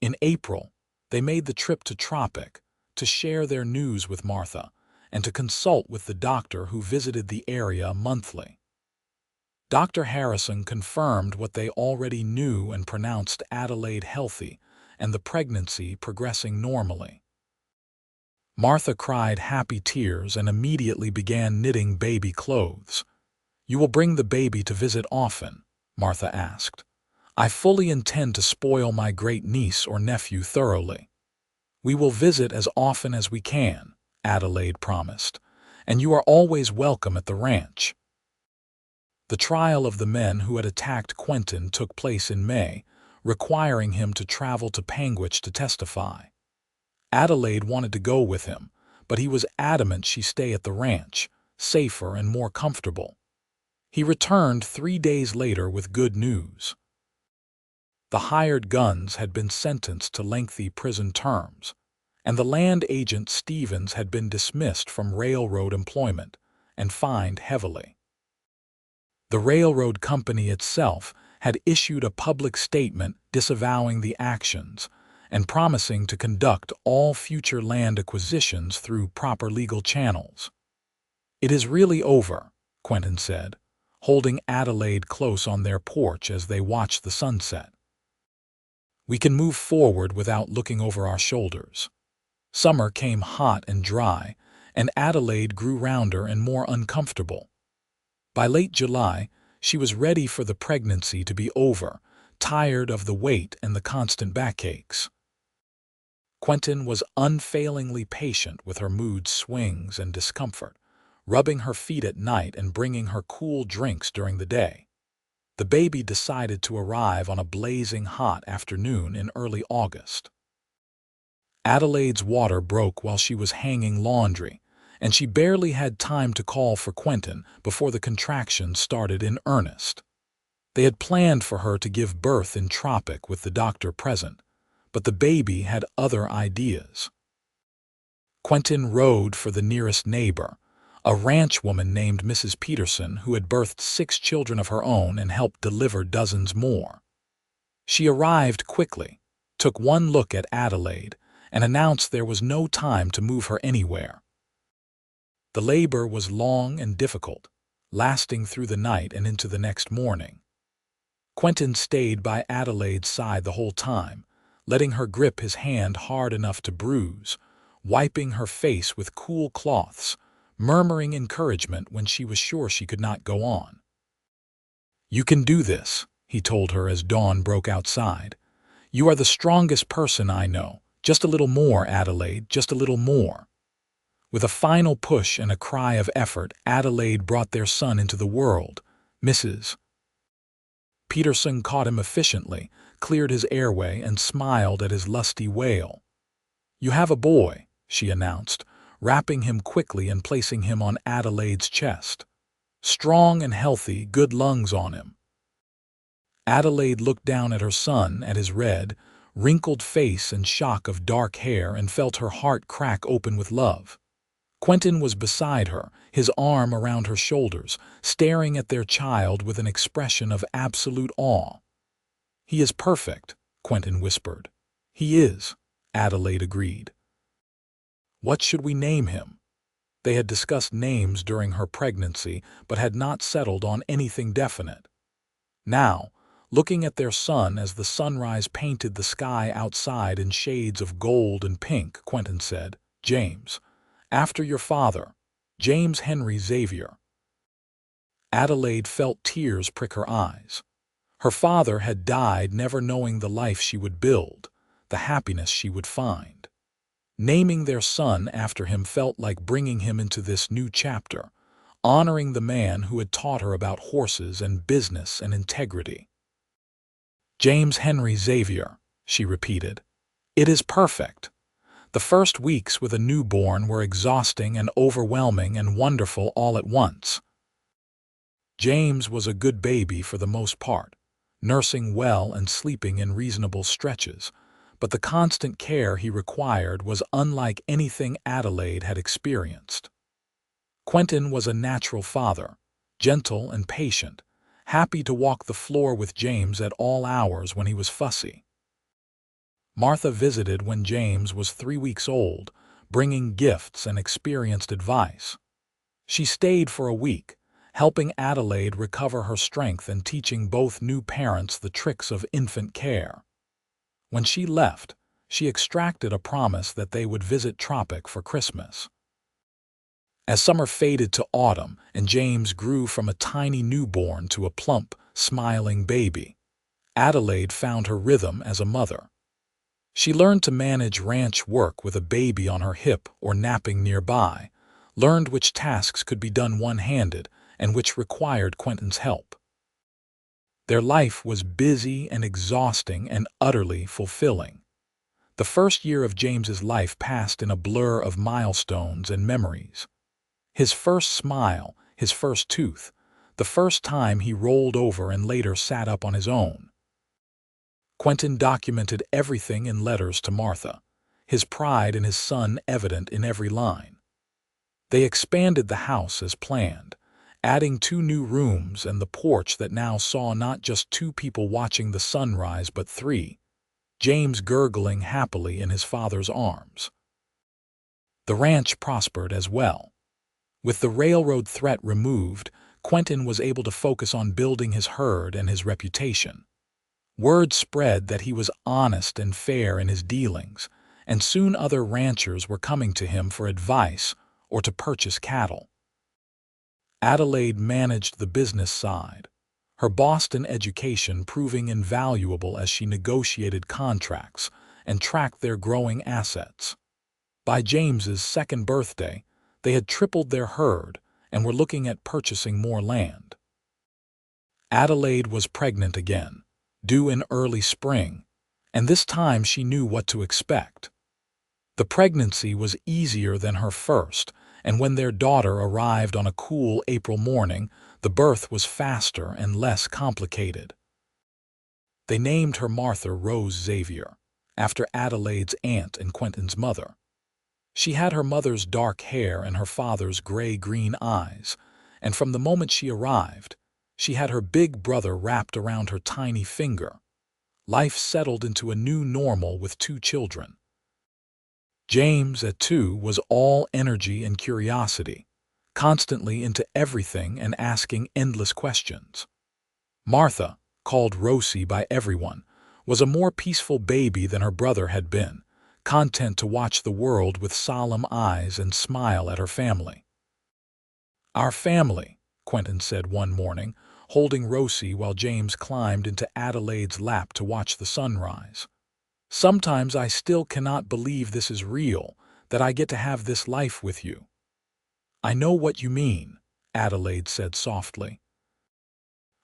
In April, they made the trip to Tropic to share their news with Martha and to consult with the doctor who visited the area monthly. Dr. Harrison confirmed what they already knew and pronounced Adelaide healthy and the pregnancy progressing normally. Martha cried happy tears and immediately began knitting baby clothes. "You will bring the baby to visit often?" Martha asked. "I fully intend to spoil my great niece or nephew thoroughly." "We will visit as often as we can," Adelaide promised, "and you are always welcome at the ranch." The trial of the men who had attacked Quentin took place in May, requiring him to travel to Panguitch to testify. Adelaide wanted to go with him, but he was adamant she stay at the ranch, safer and more comfortable. He returned 3 days later with good news. The hired guns had been sentenced to lengthy prison terms, and the land agent Stevens had been dismissed from railroad employment and fined heavily. The railroad company itself had issued a public statement disavowing the actions and promising to conduct all future land acquisitions through proper legal channels. "It is really over," Quentin said, holding Adelaide close on their porch as they watched the sunset. "We can move forward without looking over our shoulders." Summer came hot and dry, and Adelaide grew rounder and more uncomfortable. By late July, she was ready for the pregnancy to be over, tired of the wait and the constant backaches. Quentin was unfailingly patient with her mood swings and discomfort, rubbing her feet at night and bringing her cool drinks during the day. The baby decided to arrive on a blazing hot afternoon in early August. Adelaide's water broke while she was hanging laundry, and she barely had time to call for Quentin before the contractions started in earnest. They had planned for her to give birth in Tropic with the doctor present, but the baby had other ideas. Quentin rode for the nearest neighbor, a ranch woman named Mrs. Peterson who had birthed 6 children of her own and helped deliver dozens more. She arrived quickly, took one look at Adelaide, and announced there was no time to move her anywhere. The labor was long and difficult, lasting through the night and into the next morning. Quentin stayed by Adelaide's side the whole time, letting her grip his hand hard enough to bruise, wiping her face with cool cloths, murmuring encouragement when she was sure she could not go on. "You can do this," he told her as dawn broke outside. "You are the strongest person I know. Just a little more, Adelaide, just a little more." With a final push and a cry of effort, Adelaide brought their son into the world. Mrs. Peterson caught him efficiently, cleared his airway, and smiled at his lusty wail. "You have a boy," she announced, wrapping him quickly and placing him on Adelaide's chest. "Strong and healthy, good lungs on him." Adelaide looked down at her son, at his red, wrinkled face and shock of dark hair, and felt her heart crack open with love. Quentin was beside her, his arm around her shoulders, staring at their child with an expression of absolute awe. "He is perfect," Quentin whispered. "He is," Adelaide agreed. "What should we name him?" They had discussed names during her pregnancy, but had not settled on anything definite. Now, looking at their son as the sunrise painted the sky outside in shades of gold and pink, Quentin said, "James. After your father, James Henry Xavier." Adelaide felt tears prick her eyes. Her father had died never knowing the life she would build, the happiness she would find. Naming their son after him felt like bringing him into this new chapter, honoring the man who had taught her about horses and business and integrity. "James Henry Xavier," she repeated. "It is perfect." The first weeks with a newborn were exhausting and overwhelming and wonderful all at once. James was a good baby for the most part, nursing well and sleeping in reasonable stretches, but the constant care he required was unlike anything Adelaide had experienced. Quentin was a natural father, gentle and patient, happy to walk the floor with James at all hours when he was fussy. Martha visited when James was 3 weeks old, bringing gifts and experienced advice. She stayed for a week, helping Adelaide recover her strength and teaching both new parents the tricks of infant care. When she left, she extracted a promise that they would visit Tropic for Christmas. As summer faded to autumn and James grew from a tiny newborn to a plump, smiling baby, Adelaide found her rhythm as a mother. She learned to manage ranch work with a baby on her hip or napping nearby, learned which tasks could be done one-handed and which required Quentin's help. Their life was busy and exhausting and utterly fulfilling. The first year of James's life passed in a blur of milestones and memories. His first smile, his first tooth, the first time he rolled over and later sat up on his own. Quentin documented everything in letters to Martha, his pride in his son evident in every line. They expanded the house as planned, adding 2 new rooms and the porch that now saw not just 2 people watching the sunrise but 3, James gurgling happily in his father's arms. The ranch prospered as well. With the railroad threat removed, Quentin was able to focus on building his herd and his reputation. Word spread that he was honest and fair in his dealings, and soon other ranchers were coming to him for advice or to purchase cattle. Adelaide managed the business side, her Boston education proving invaluable as she negotiated contracts and tracked their growing assets. By James's 2nd birthday, they had tripled their herd and were looking at purchasing more land. Adelaide was pregnant again, due in early spring, and this time she knew what to expect. The pregnancy was easier than her first, and when their daughter arrived on a cool April morning, the birth was faster and less complicated. They named her Martha Rose Xavier, after Adelaide's aunt and Quentin's mother. She had her mother's dark hair and her father's gray-green eyes, and from the moment she arrived, she had her big brother wrapped around her tiny finger. Life settled into a new normal with 2 children. James, at 2, was all energy and curiosity, constantly into everything and asking endless questions. Martha, called Rosie by everyone, was a more peaceful baby than her brother had been, content to watch the world with solemn eyes and smile at her family. "Our family," Quentin said one morning, holding Rosie while James climbed into Adelaide's lap to watch the sunrise. "Sometimes I still cannot believe this is real, that I get to have this life with you." "I know what you mean," Adelaide said softly.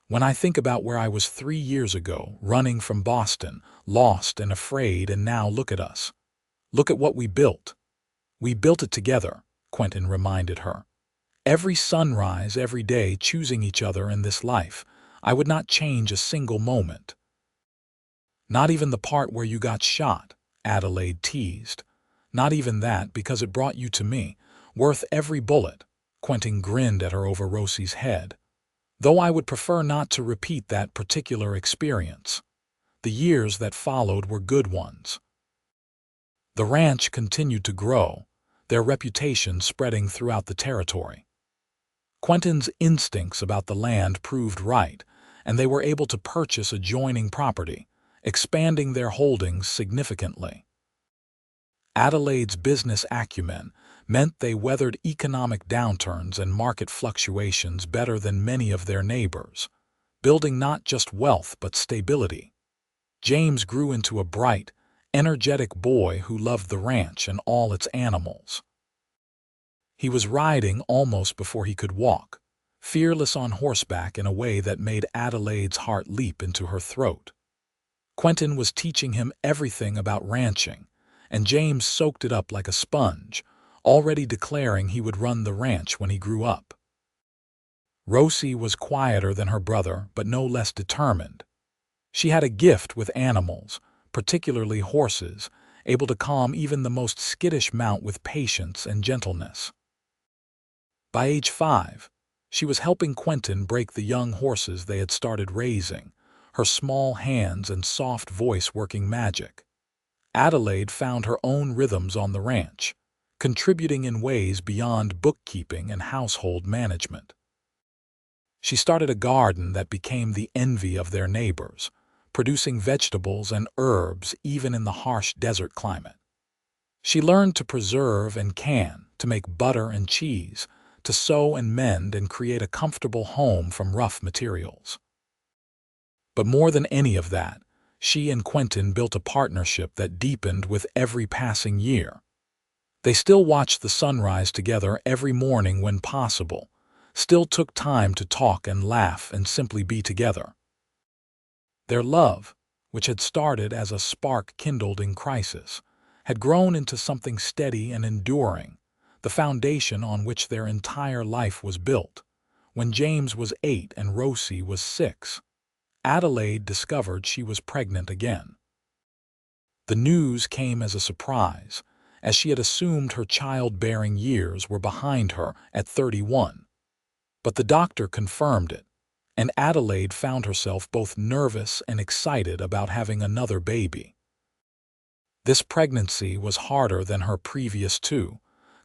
"When I think about where I was 3 years ago, running from Boston, lost and afraid, and now look at us. Look at what we built." "We built it together," Quentin reminded her. "Every sunrise, every day, choosing each other in this life. I would not change a single moment." "Not even the part where you got shot," Adelaide teased. "Not even that, because it brought you to me. Worth every bullet." Quentin grinned at her over Rosie's head. "Though I would prefer not to repeat that particular experience. The years that followed were good ones." The ranch continued to grow, their reputation spreading throughout the territory. Quentin's instincts about the land proved right, and they were able to purchase adjoining property, expanding their holdings significantly. Adelaide's business acumen meant they weathered economic downturns and market fluctuations better than many of their neighbors, building not just wealth but stability. James grew into a bright, energetic boy who loved the ranch and all its animals. He was riding almost before he could walk, fearless on horseback in a way that made Adelaide's heart leap into her throat. Quentin was teaching him everything about ranching, and James soaked it up like a sponge, already declaring he would run the ranch when he grew up. Rosie was quieter than her brother, but no less determined. She had a gift with animals, particularly horses, able to calm even the most skittish mount with patience and gentleness. By age 5, she was helping Quentin break the young horses they had started raising, her small hands and soft voice working magic. Adelaide found her own rhythms on the ranch, contributing in ways beyond bookkeeping and household management. She started a garden that became the envy of their neighbors, producing vegetables and herbs even in the harsh desert climate. She learned to preserve and can, to make butter and cheese, to sew and mend and create a comfortable home from rough materials. But more than any of that, she and Quentin built a partnership that deepened with every passing year. They still watched the sunrise together every morning when possible, still took time to talk and laugh and simply be together. Their love, which had started as a spark kindled in crisis, had grown into something steady and enduring, the foundation on which their entire life was built. When James was 8 and Rosie was 6, Adelaide discovered she was pregnant again. The news came as a surprise, as she had assumed her childbearing years were behind her at 31. But the doctor confirmed it, and Adelaide found herself both nervous and excited about having another baby. This pregnancy was harder than her previous 2,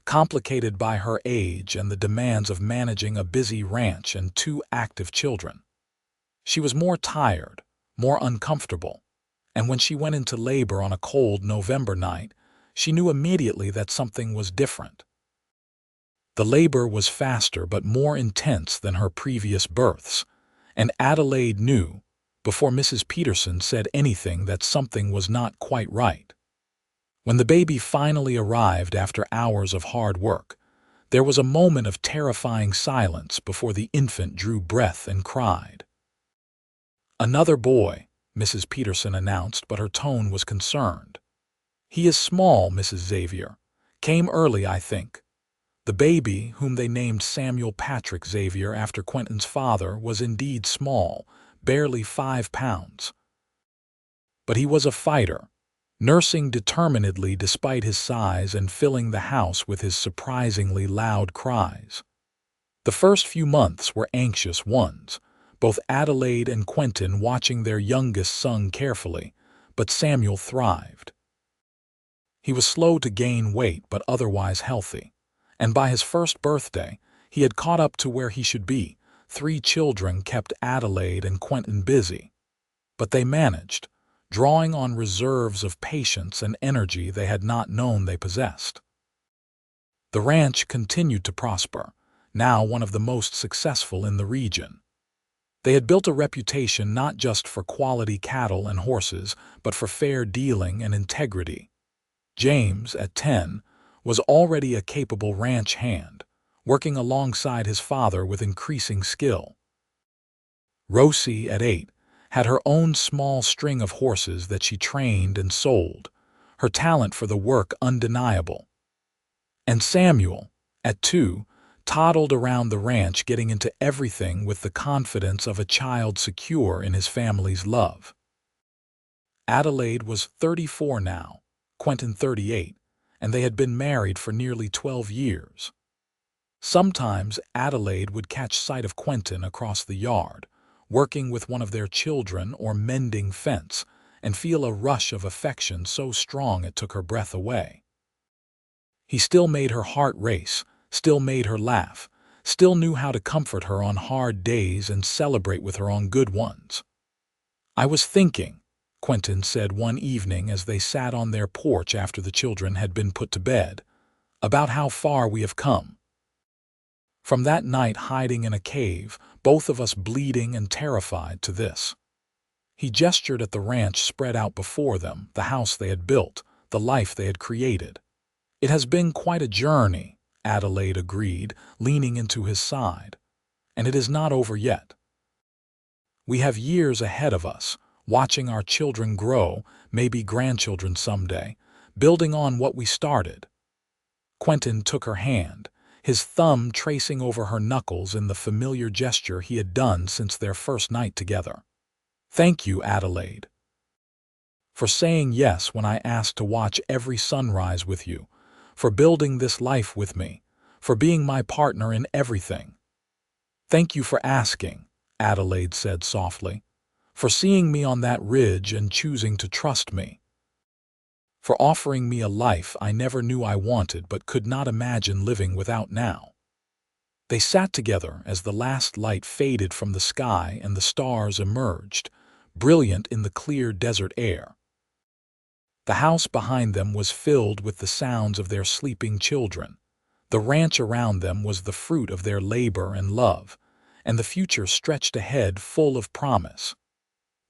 complicated by her age and the demands of managing a busy ranch and 2 active children. She was more tired, more uncomfortable, and when she went into labor on a cold November night, she knew immediately that something was different. The labor was faster but more intense than her previous births, and Adelaide knew, before Mrs. Peterson said anything, that something was not quite right. When the baby finally arrived after hours of hard work, there was a moment of terrifying silence before the infant drew breath and cried. "Another boy," Mrs. Peterson announced, but her tone was concerned. "He is small, Mrs. Xavier. Came early, I think." The baby, whom they named Samuel Patrick Xavier after Quentin's father, was indeed small, barely 5 pounds. But he was a fighter, nursing determinedly despite his size and filling the house with his surprisingly loud cries. The first few months were anxious ones, both Adelaide and Quentin watching their youngest son carefully, but Samuel thrived. He was slow to gain weight but otherwise healthy, and by his first birthday, he had caught up to where he should be. 3 children kept Adelaide and Quentin busy, but they managed, drawing on reserves of patience and energy they had not known they possessed. The ranch continued to prosper, now one of the most successful in the region. They had built a reputation not just for quality cattle and horses, but for fair dealing and integrity. James, at 10, was already a capable ranch hand, working alongside his father with increasing skill. Rosie, at 8, had her own small string of horses that she trained and sold, her talent for the work undeniable. And Samuel, at 2, toddled around the ranch getting into everything with the confidence of a child secure in his family's love. Adelaide was 34 now, Quentin 38, and they had been married for nearly 12 years. Sometimes Adelaide would catch sight of Quentin across the yard, working with one of their children or mending fence, and feel a rush of affection so strong it took her breath away. He still made her heart race, still made her laugh, still knew how to comfort her on hard days and celebrate with her on good ones. "I was thinking," Quentin said one evening as they sat on their porch after the children had been put to bed, "about how far we have come. From that night hiding in a cave, both of us bleeding and terrified, to this." He gestured at the ranch spread out before them, the house they had built, the life they had created. "It has been quite a journey," Adelaide agreed, leaning into his side. "And it is not over yet. We have years ahead of us, watching our children grow, maybe grandchildren someday, building on what we started." Quentin took her hand, his thumb tracing over her knuckles in the familiar gesture he had done since their first night together. "Thank you, Adelaide, for saying yes when I asked to watch every sunrise with you, for building this life with me, for being my partner in everything." "Thank you for asking," Adelaide said softly, "for seeing me on that ridge and choosing to trust me, for offering me a life I never knew I wanted but could not imagine living without now." They sat together as the last light faded from the sky and the stars emerged, brilliant in the clear desert air. The house behind them was filled with the sounds of their sleeping children. The ranch around them was the fruit of their labor and love, and the future stretched ahead full of promise.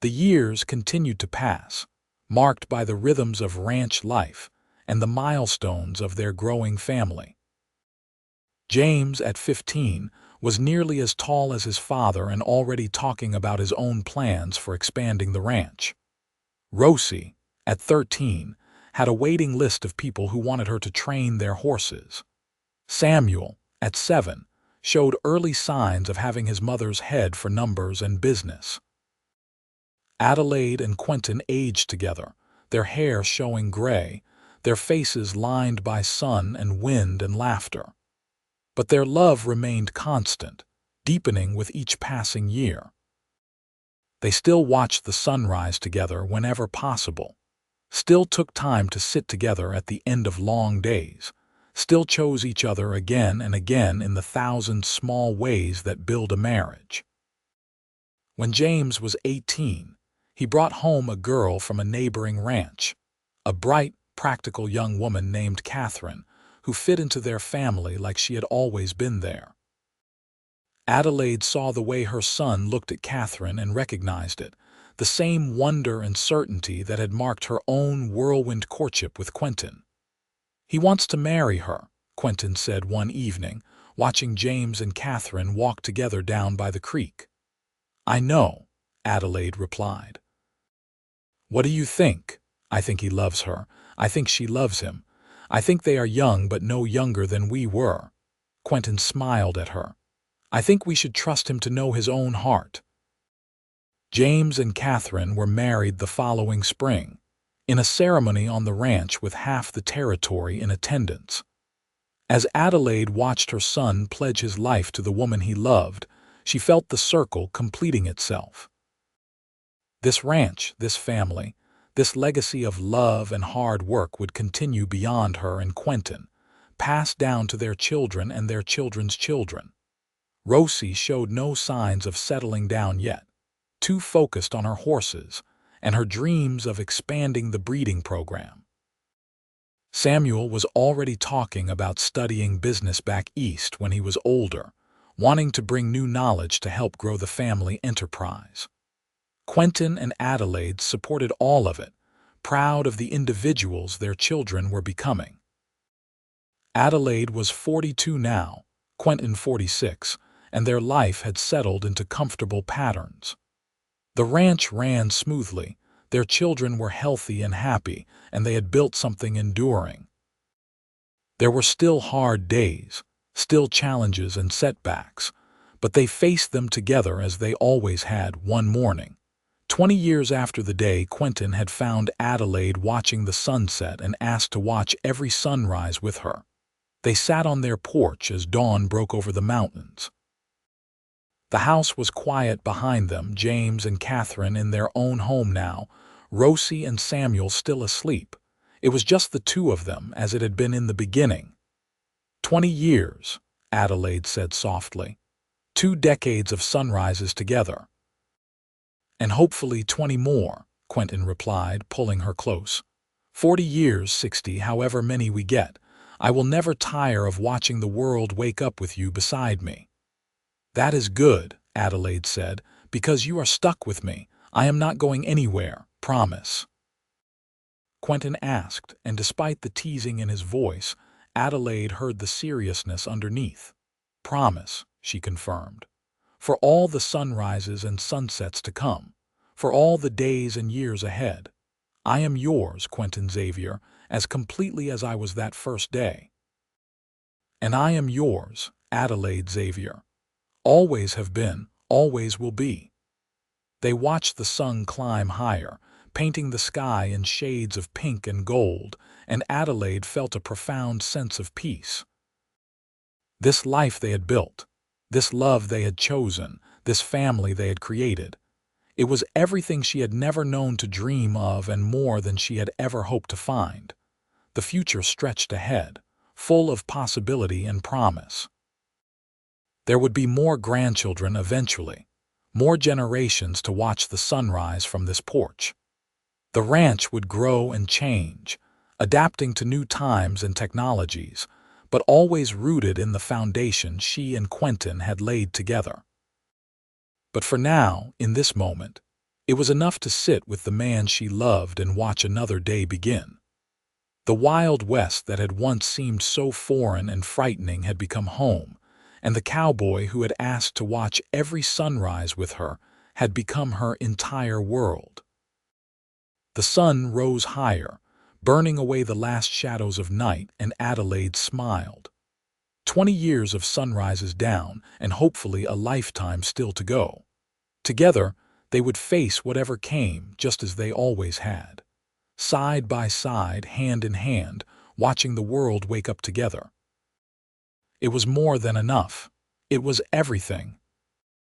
The years continued to pass, marked by the rhythms of ranch life and the milestones of their growing family. James, at 15, was nearly as tall as his father and already talking about his own plans for expanding the ranch. Rosie, at 13, had a waiting list of people who wanted her to train their horses. Samuel, at 7, showed early signs of having his mother's head for numbers and business. Adelaide and Quentin aged together, their hair showing gray, their faces lined by sun and wind and laughter. But their love remained constant, deepening with each passing year. They still watched the sunrise together whenever possible, still took time to sit together at the end of long days, still chose each other again and again in the thousand small ways that build a marriage. When James was 18, he brought home a girl from a neighboring ranch, a bright, practical young woman named Catherine, who fit into their family like she had always been there. Adelaide saw the way her son looked at Catherine and recognized it, the same wonder and certainty that had marked her own whirlwind courtship with Quentin. "He wants to marry her," Quentin said one evening, watching James and Catherine walk together down by the creek. "I know," Adelaide replied. "What do you think?" "I think he loves her. I think she loves him. I think they are young but no younger than we were." Quentin smiled at her. "I think we should trust him to know his own heart." James and Catherine were married the following spring, in a ceremony on the ranch with half the territory in attendance. As Adelaide watched her son pledge his life to the woman he loved, she felt the circle completing itself. This ranch, this family, this legacy of love and hard work would continue beyond her and Quentin, passed down to their children and their children's children. Rosie showed no signs of settling down yet, too focused on her horses and her dreams of expanding the breeding program. Samuel was already talking about studying business back east when he was older, wanting to bring new knowledge to help grow the family enterprise. Quentin and Adelaide supported all of it, proud of the individuals their children were becoming. Adelaide was 42 now, Quentin 46, and their life had settled into comfortable patterns. The ranch ran smoothly, their children were healthy and happy, and they had built something enduring. There were still hard days, still challenges and setbacks, but they faced them together as they always had one morning. 20 years after the day Quentin had found Adelaide watching the sunset and asked to watch every sunrise with her. They sat on their porch as dawn broke over the mountains. The house was quiet behind them, James and Catherine in their own home now, Rosie and Samuel still asleep. It was just the two of them, as it had been in the beginning. 20 years, Adelaide said softly. 2 decades of sunrises together. And hopefully 20 more, Quentin replied, pulling her close. 40 years, 60, however many we get. I will never tire of watching the world wake up with you beside me. That is good, Adelaide said, because you are stuck with me. I am not going anywhere, promise. Quentin asked, and despite the teasing in his voice, Adelaide heard the seriousness underneath. Promise, she confirmed. For all the sunrises and sunsets to come, for all the days and years ahead. I am yours, Quentin Xavier, as completely as I was that first day. And I am yours, Adelaide Xavier. Always have been, always will be. They watched the sun climb higher, painting the sky in shades of pink and gold, and Adelaide felt a profound sense of peace. This life they had built, this love they had chosen, this family they had created, it was everything she had never known to dream of and more than she had ever hoped to find. The future stretched ahead, full of possibility and promise. There would be more grandchildren eventually, more generations to watch the sunrise from this porch. The ranch would grow and change, adapting to new times and technologies, but always rooted in the foundation she and Quentin had laid together. But for now, in this moment, it was enough to sit with the man she loved and watch another day begin. The Wild West that had once seemed so foreign and frightening had become home, and the cowboy who had asked to watch every sunrise with her had become her entire world. The sun rose higher, burning away the last shadows of night, and Adelaide smiled. 20 years of sunrises down, and hopefully a lifetime still to go. Together, they would face whatever came, just as they always had. Side by side, hand in hand, watching the world wake up together. It was more than enough. It was everything,